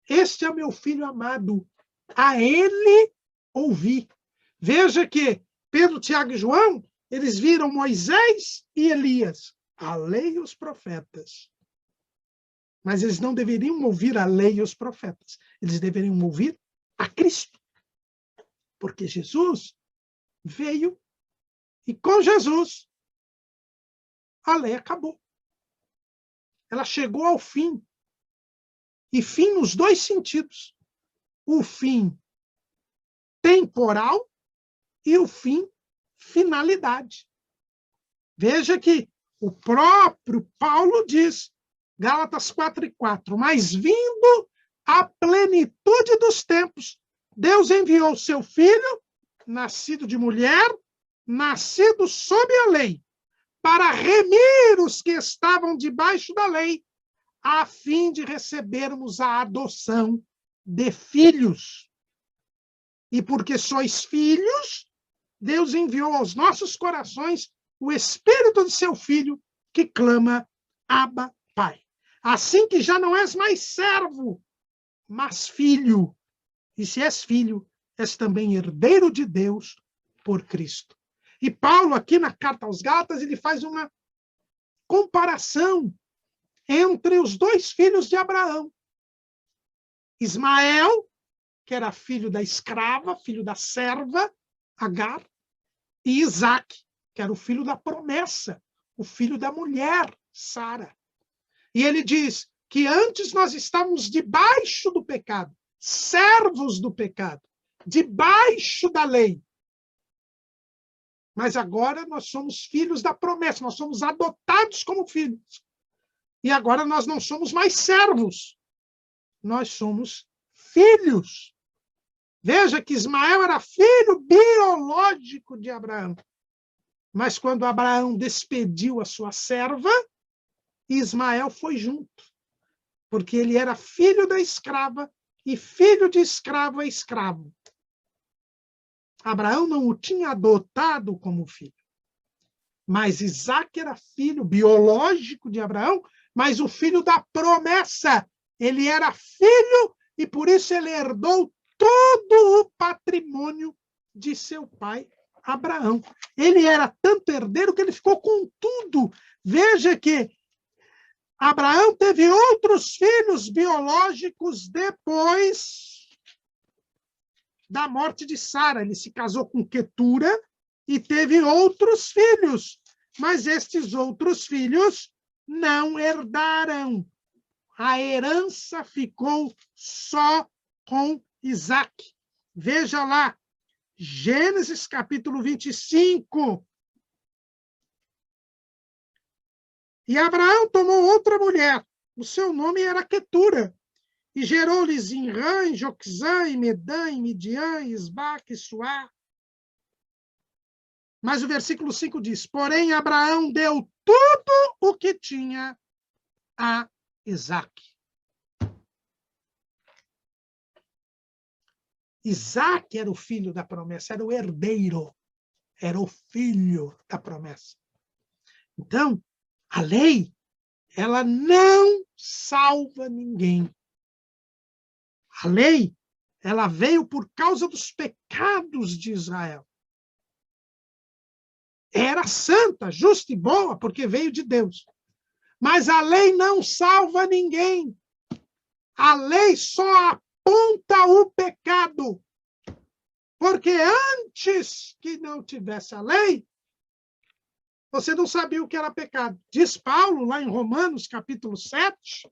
Este é meu filho amado, a ele ouvi. Veja que Pedro, Tiago e João, eles viram Moisés e Elias, a lei e os profetas. Mas eles não deveriam ouvir a lei e os profetas. Eles deveriam ouvir a Cristo. Porque Jesus veio e com Jesus a lei acabou. Ela chegou ao fim. E fim nos dois sentidos. O fim temporal e o fim, finalidade. Veja que o próprio Paulo diz, Gálatas 4:4, mas vindo a plenitude dos tempos, Deus enviou seu filho, nascido de mulher, nascido sob a lei, para remir os que estavam debaixo da lei, a fim de recebermos a adoção de filhos. E porque sois filhos, Deus enviou aos nossos corações o Espírito de seu Filho, que clama, Abba, Pai. Assim que já não és mais servo, mas filho. E se és filho, és também herdeiro de Deus por Cristo. E Paulo, aqui na carta aos Gálatas, ele faz uma comparação entre os dois filhos de Abraão. Ismael, que era filho da escrava, filho da serva, Agar, e Isaac, que era o filho da promessa, o filho da mulher, Sara. E ele diz que antes nós estávamos debaixo do pecado, servos do pecado, debaixo da lei. Mas agora nós somos filhos da promessa, nós somos adotados como filhos. E agora nós não somos mais servos, nós somos filhos. Veja que Ismael era filho biológico de Abraão. Mas quando Abraão despediu a sua serva, Ismael foi junto, porque ele era filho da escrava, e filho de escravo é escravo. Abraão não o tinha adotado como filho. Mas Isaac era filho biológico de Abraão, mas o filho da promessa. Ele era filho e por isso ele herdou todo o patrimônio de seu pai Abraão. Ele era tanto herdeiro que ele ficou com tudo. Veja que Abraão teve outros filhos biológicos depois da morte de Sara. Ele se casou com Quetura e teve outros filhos. Mas estes outros filhos não herdaram. A herança ficou só com Isaac. Veja lá, Gênesis capítulo 25. E Abraão tomou outra mulher, o seu nome era Quetura, e gerou-lhes Zinrã, Joquzã, Medã, Midian, Isbaque, Suá. Mas o versículo 5 diz, porém Abraão deu tudo o que tinha a Isaac. Isaac era o filho da promessa, era o herdeiro, era o filho da promessa. Então, a lei, ela não salva ninguém. A lei, ela veio por causa dos pecados de Israel. Era santa, justa e boa, porque veio de Deus. Mas a lei não salva ninguém. A lei só aponta o pecado. Porque antes que não tivesse a lei, você não sabia o que era pecado. Diz Paulo, lá em Romanos, capítulo 7,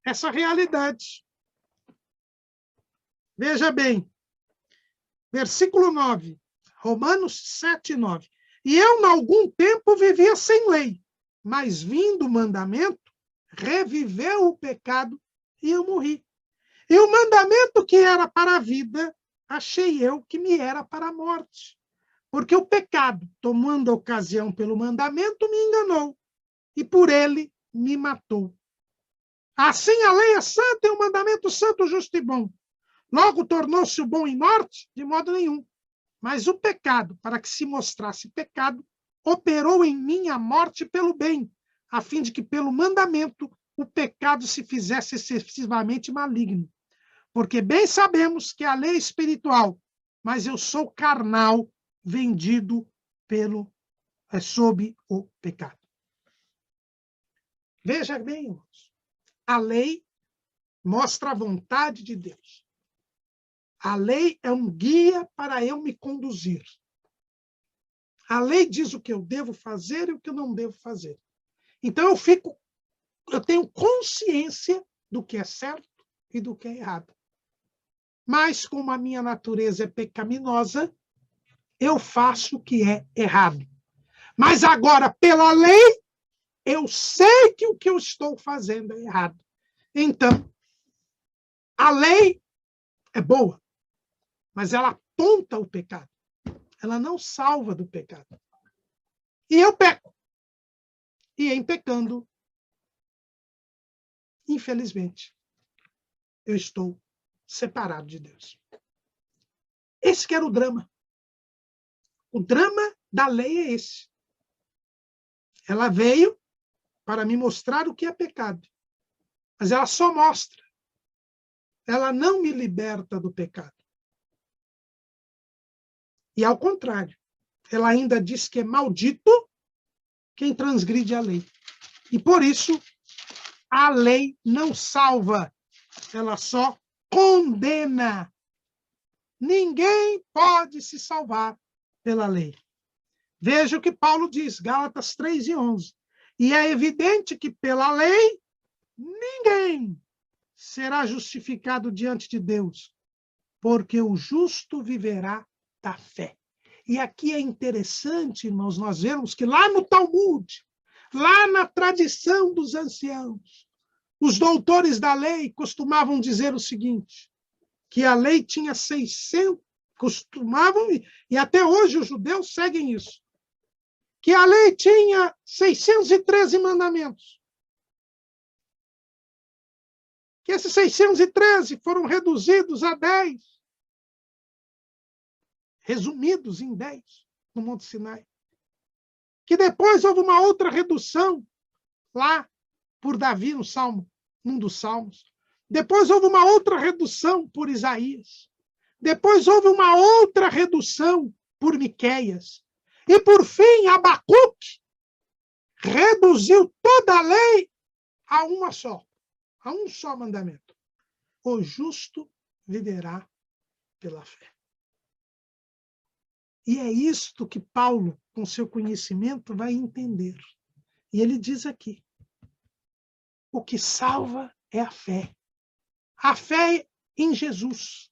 essa realidade. Veja bem, versículo 9, Romanos 7, 9. E eu, em algum tempo, vivia sem lei, mas vindo o mandamento, reviveu o pecado e eu morri. E o mandamento que era para a vida, achei eu que me era para a morte. Porque o pecado, tomando ocasião pelo mandamento, me enganou, e por ele me matou. Assim a lei é santa e o mandamento santo, justo e bom. Logo tornou-se o bom em morte? De modo nenhum. Mas o pecado, para que se mostrasse pecado, operou em mim a morte pelo bem, a fim de que pelo mandamento o pecado se fizesse excessivamente maligno. Porque bem sabemos que a lei é espiritual, mas eu sou carnal, vendido sob o pecado. Veja bem, irmãos, a lei mostra a vontade de Deus. A lei é um guia para eu me conduzir. A lei diz o que eu devo fazer e o que eu não devo fazer. Então eu tenho consciência do que é certo e do que é errado. mas como a minha natureza é pecaminosa, eu faço o que é errado. Mas agora, pela lei, eu sei que o que eu estou fazendo é errado. Então, a lei é boa, mas ela aponta o pecado. Ela não salva do pecado. E eu peco. E em pecando, infelizmente, eu estou separado de Deus. Esse que era o drama. O drama da lei é esse. Ela veio para me mostrar o que é pecado. Mas ela só mostra. Ela não me liberta do pecado. E ao contrário, ela ainda diz que é maldito quem transgride a lei. E por isso, a lei não salva, ela só condena. Ninguém pode se salvar pela lei. Veja o que Paulo diz, Gálatas 3:11. E é evidente que pela lei, ninguém será justificado diante de Deus, porque o justo viverá da fé. E aqui é interessante, irmãos, nós vemos que lá no Talmud, lá na tradição dos anciãos, os doutores da lei costumavam dizer o seguinte, que a lei tinha 600, costumavam, e até hoje os judeus seguem isso, que a lei tinha 613 mandamentos. Que esses 613 foram reduzidos a 10, resumidos em 10 no Monte Sinai. Que depois houve uma outra redução lá por Davi no Salmo, num dos Salmos. Depois houve uma outra redução por Isaías. Depois houve uma outra redução por Miqueias. E por fim, Abacuque reduziu toda a lei a uma só, a um só mandamento. O justo viverá pela fé. E é isto que Paulo, com seu conhecimento, vai entender. E ele diz aqui, o que salva é a fé. A fé em Jesus.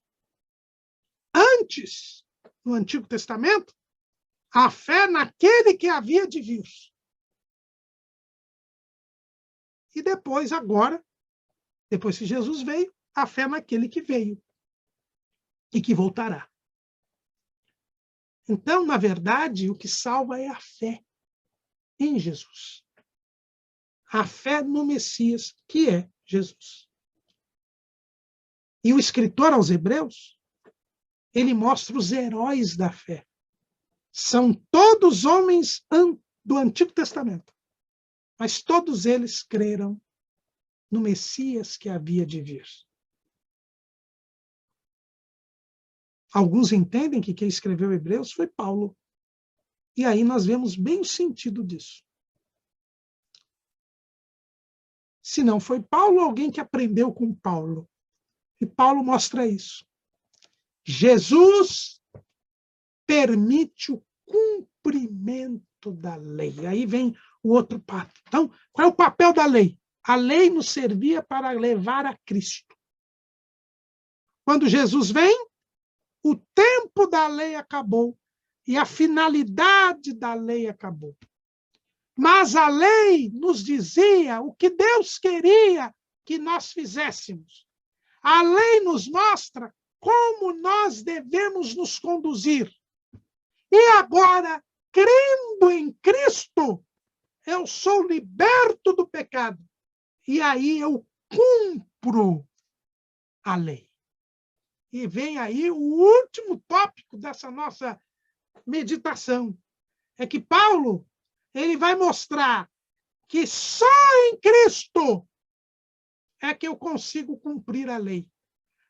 Antes, no Antigo Testamento, a fé naquele que havia de vir. E depois, agora, depois que Jesus veio, a fé naquele que veio e que voltará. Então, na verdade, o que salva é a fé em Jesus. A fé no Messias, que é Jesus. E o escritor aos Hebreus, ele mostra os heróis da fé. São todos homens do Antigo Testamento, mas todos eles creram no Messias que havia de vir. Alguns entendem que quem escreveu Hebreus foi Paulo. E aí nós vemos bem o sentido disso. Se não foi Paulo, alguém que aprendeu com Paulo. E Paulo mostra isso. Jesus permite o cumprimento da lei. Aí vem o outro passo. Então, qual é o papel da lei? A lei nos servia para levar a Cristo. Quando Jesus vem, o tempo da lei acabou e a finalidade da lei acabou. Mas a lei nos dizia o que Deus queria que nós fizéssemos. A lei nos mostra como nós devemos nos conduzir. E agora, crendo em Cristo, eu sou liberto do pecado. E aí eu cumpro a lei. E vem aí o último tópico dessa nossa meditação. É que Paulo, ele vai mostrar que só em Cristo é que eu consigo cumprir a lei.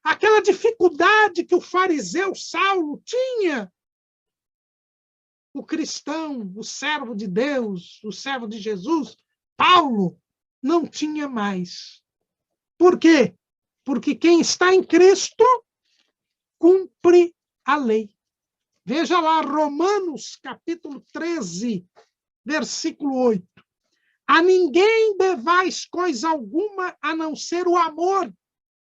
Aquela dificuldade que o fariseu Saulo tinha, o cristão, o servo de Deus, o servo de Jesus, Paulo, não tinha mais. Por quê? Porque quem está em Cristo cumpre a lei. Veja lá, Romanos, capítulo 13, versículo 8. A ninguém devais coisa alguma a não ser o amor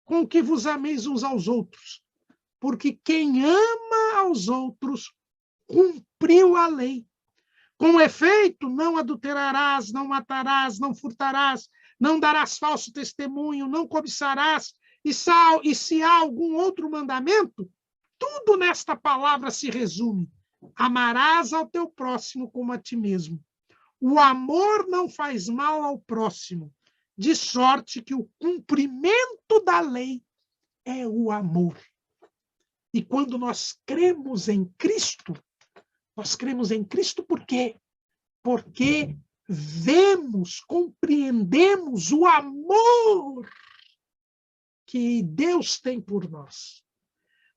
com que vos ameis uns aos outros, porque quem ama aos outros cumpriu a lei. Com efeito, não adulterarás, não matarás, não furtarás, não darás falso testemunho, não cobiçarás, e se há algum outro mandamento, tudo nesta palavra se resume: amarás ao teu próximo como a ti mesmo. O amor não faz mal ao próximo, de sorte que o cumprimento da lei é o amor. E quando nós cremos em Cristo, nós cremos em Cristo por quê? Porque vemos, compreendemos o amor que Deus tem por nós.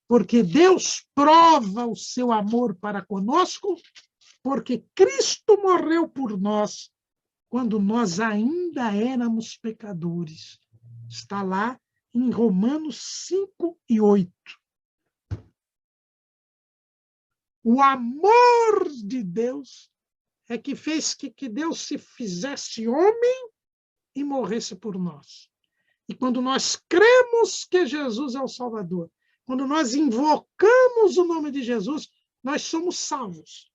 Porque Deus prova o seu amor para conosco, porque Cristo morreu por nós quando nós ainda éramos pecadores. Está lá em Romanos 5 e 8. O amor de Deus é que fez que Deus se fizesse homem e morresse por nós. E quando nós cremos que Jesus é o Salvador, quando nós invocamos o nome de Jesus, nós somos salvos.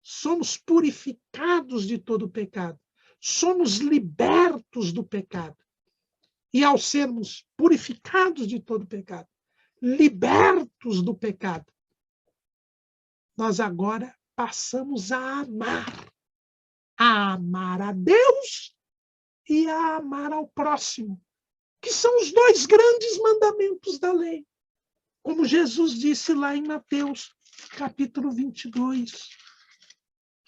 Somos purificados de todo o pecado. Somos libertos do pecado. E ao sermos purificados de todo o pecado, libertos do pecado, nós agora passamos a amar a Deus e a amar ao próximo, que são os dois grandes mandamentos da lei. Como Jesus disse lá em Mateus, capítulo 22.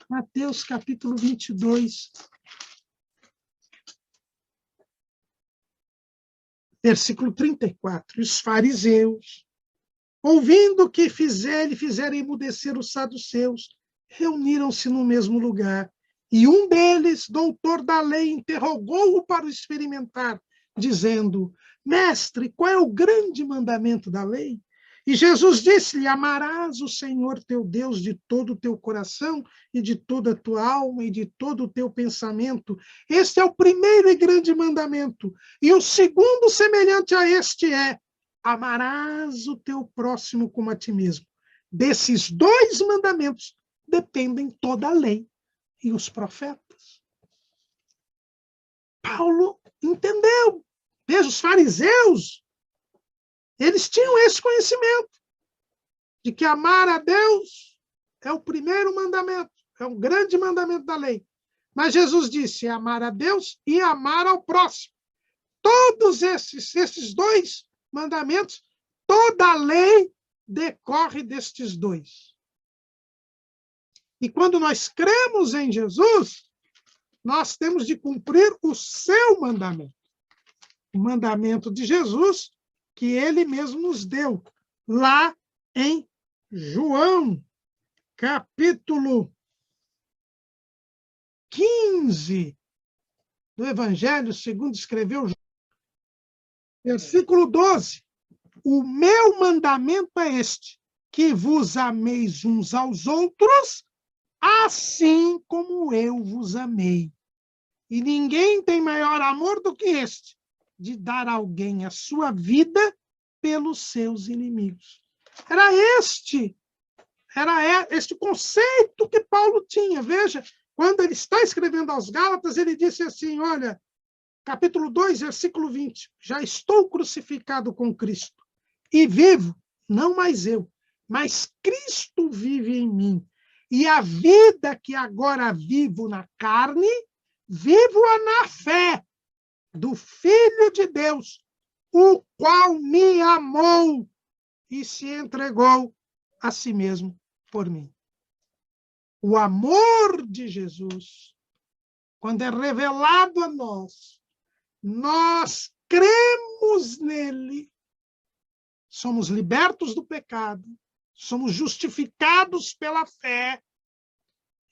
Mateus, capítulo 22. Versículo 34. Os fariseus, ouvindo que fizeram emudecer os saduceus, reuniram-se no mesmo lugar. E um deles, doutor da lei, interrogou-o para o experimentar, dizendo: Mestre, qual é o grande mandamento da lei? E Jesus disse-lhe: amarás o Senhor teu Deus de todo o teu coração e de toda a tua alma e de todo o teu pensamento. Este é o primeiro e grande mandamento. E o segundo, semelhante a este, é: amarás o teu próximo como a ti mesmo. Desses dois mandamentos dependem toda a lei e os profetas. Paulo entendeu. Veja, os fariseus, eles tinham esse conhecimento de que amar a Deus é o primeiro mandamento, é um grande mandamento da lei. Mas Jesus disse: amar a Deus e amar ao próximo. Todos esses dois mandamentos, toda a lei decorre destes dois. E quando nós cremos em Jesus, nós temos de cumprir o seu mandamento. O mandamento de Jesus, que ele mesmo nos deu, lá em João, capítulo 15 do Evangelho, segundo escreveu João, versículo 12. O meu mandamento é este, que vos ameis uns aos outros, assim como eu vos amei. E ninguém tem maior amor do que este, de dar a alguém a sua vida pelos seus inimigos. Era este conceito que Paulo tinha. Veja, quando ele está escrevendo aos Gálatas, ele disse assim, olha, capítulo 2, versículo 20, já estou crucificado com Cristo, e vivo, não mais eu, mas Cristo vive em mim. E a vida que agora vivo na carne, vivo-a na fé do Filho de Deus, o qual me amou e se entregou a si mesmo por mim. O amor de Jesus, quando é revelado a nós, nós cremos nele, somos libertos do pecado, somos justificados pela fé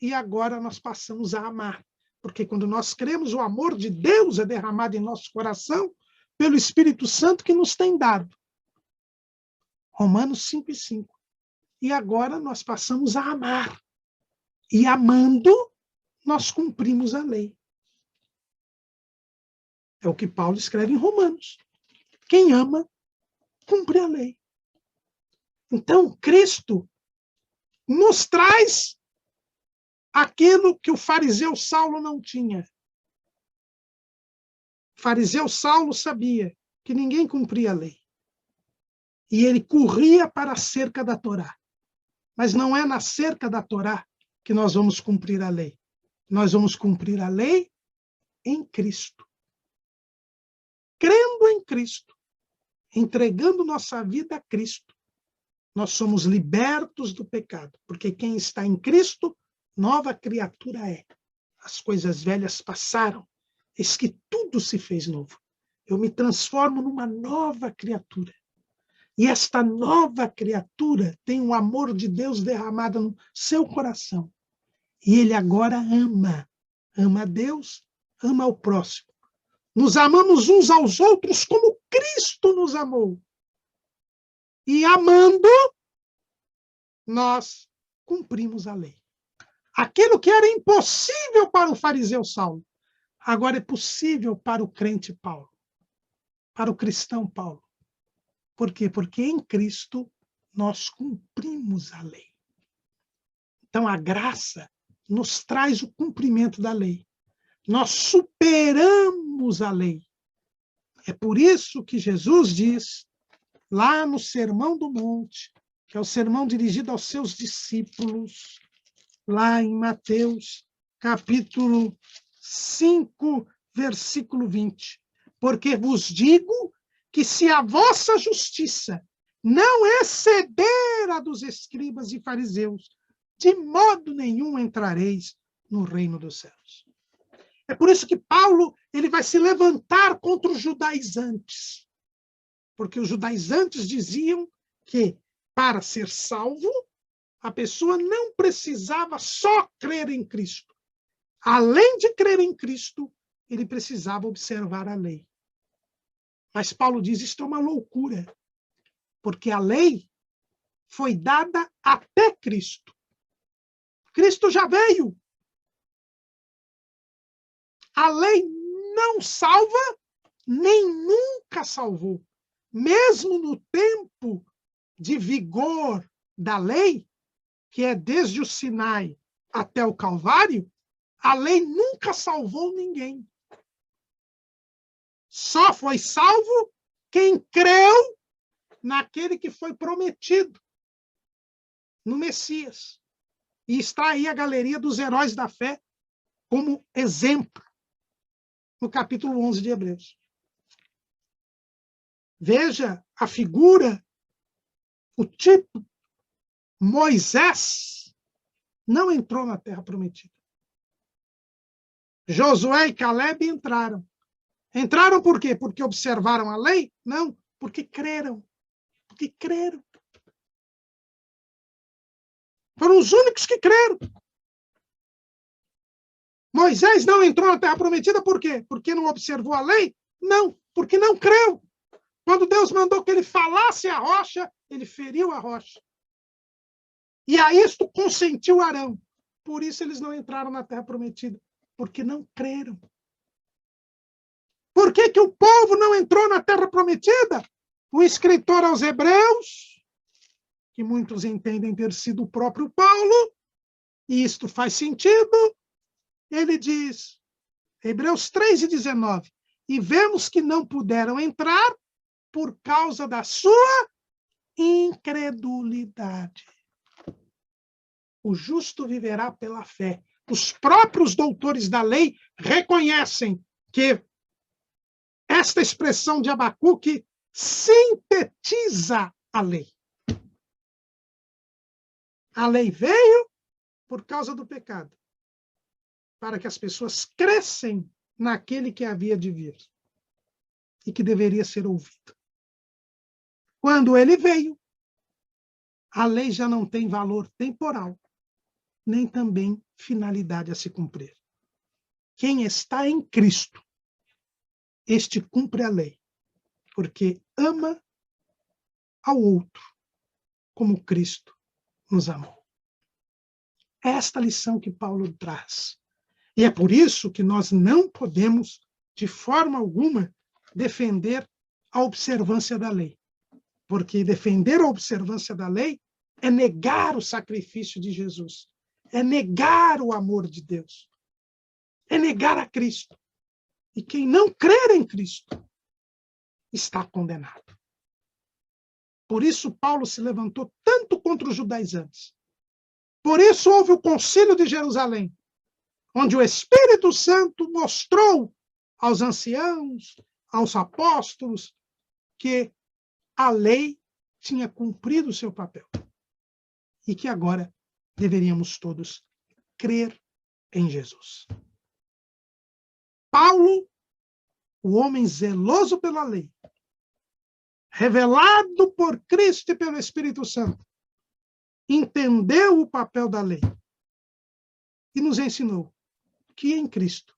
e agora nós passamos a amar. Porque quando nós cremos, o amor de Deus é derramado em nosso coração pelo Espírito Santo que nos tem dado. Romanos 5:5. E agora nós passamos a amar. E amando, nós cumprimos a lei. É o que Paulo escreve em Romanos. Quem ama, cumpre a lei. Então, Cristo nos traz aquilo que o fariseu Saulo não tinha. O fariseu Saulo sabia que ninguém cumpria a lei. E ele corria para a cerca da Torá. Mas não é na cerca da Torá que nós vamos cumprir a lei. Nós vamos cumprir a lei em Cristo. Crendo em Cristo, entregando nossa vida a Cristo, nós somos libertos do pecado, porque quem está em Cristo, nova criatura é. As coisas velhas passaram, eis que tudo se fez novo. Eu me transformo numa nova criatura. E esta nova criatura tem o amor de Deus derramado no seu coração. E ele agora ama. Ama a Deus, ama ao próximo. Nos amamos uns aos outros como Cristo nos amou. E amando, nós cumprimos a lei. Aquilo que era impossível para o fariseu Saulo, agora é possível para o crente Paulo, para o cristão Paulo. Por quê? Porque em Cristo nós cumprimos a lei. Então a graça nos traz o cumprimento da lei. Nós superamos a lei. É por isso que Jesus diz, lá no Sermão do Monte, que é o sermão dirigido aos seus discípulos, lá em Mateus, capítulo 5, versículo 20. Porque vos digo que se a vossa justiça não exceder a dos escribas e fariseus, de modo nenhum entrareis no reino dos céus. É por isso que Paulo ele vai se levantar contra os judaizantes. Porque os judaizantes diziam que, para ser salvo, a pessoa não precisava só crer em Cristo. Além de crer em Cristo, ele precisava observar a lei. Mas Paulo diz, isto é uma loucura, porque a lei foi dada até Cristo. Cristo já veio. A lei não salva, nem nunca salvou. Mesmo no tempo de vigor da lei, que é desde o Sinai até o Calvário, a lei nunca salvou ninguém. Só foi salvo quem creu naquele que foi prometido, no Messias. E está aí a galeria dos heróis da fé como exemplo, no capítulo 11 de Hebreus. Veja a figura, o tipo. Moisés não entrou na terra prometida. Josué e Caleb entraram. Entraram por quê? Porque observaram a lei? Não, porque creram. Porque creram. Foram os únicos que creram. Moisés não entrou na terra prometida por quê? Porque não observou a lei? Não, porque não creu. Quando Deus mandou que ele falasse a rocha, ele feriu a rocha. E a isto consentiu Arão. Por isso eles não entraram na terra prometida, porque não creram. Por que que o povo não entrou na terra prometida? O escritor aos Hebreus, que muitos entendem ter sido o próprio Paulo, e isto faz sentido, ele diz, Hebreus 3:19, e vemos que não puderam entrar por causa da sua incredulidade. O justo viverá pela fé. Os próprios doutores da lei reconhecem que esta expressão de Abacuque sintetiza a lei. A lei veio por causa do pecado, para que as pessoas crescem naquele que havia de vir e que deveria ser ouvido. Quando ele veio, a lei já não tem valor temporal, nem também finalidade a se cumprir. Quem está em Cristo, este cumpre a lei, porque ama ao outro como Cristo nos amou. É esta lição que Paulo traz. E é por isso que nós não podemos, de forma alguma, defender a observância da lei. Porque defender a observância da lei é negar o sacrifício de Jesus, é negar o amor de Deus, é negar a Cristo. E quem não crer em Cristo está condenado. Por isso Paulo se levantou tanto contra os judaizantes. Por isso houve o Concílio de Jerusalém, onde o Espírito Santo mostrou aos anciãos, aos apóstolos, que a lei tinha cumprido o seu papel e que agora deveríamos todos crer em Jesus. Paulo, o homem zeloso pela lei, revelado por Cristo e pelo Espírito Santo, entendeu o papel da lei e nos ensinou que em Cristo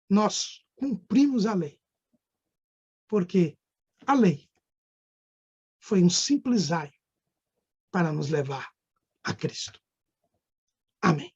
nós cumprimos a lei, porque a lei foi um simples aio para nos levar a Cristo. Amém.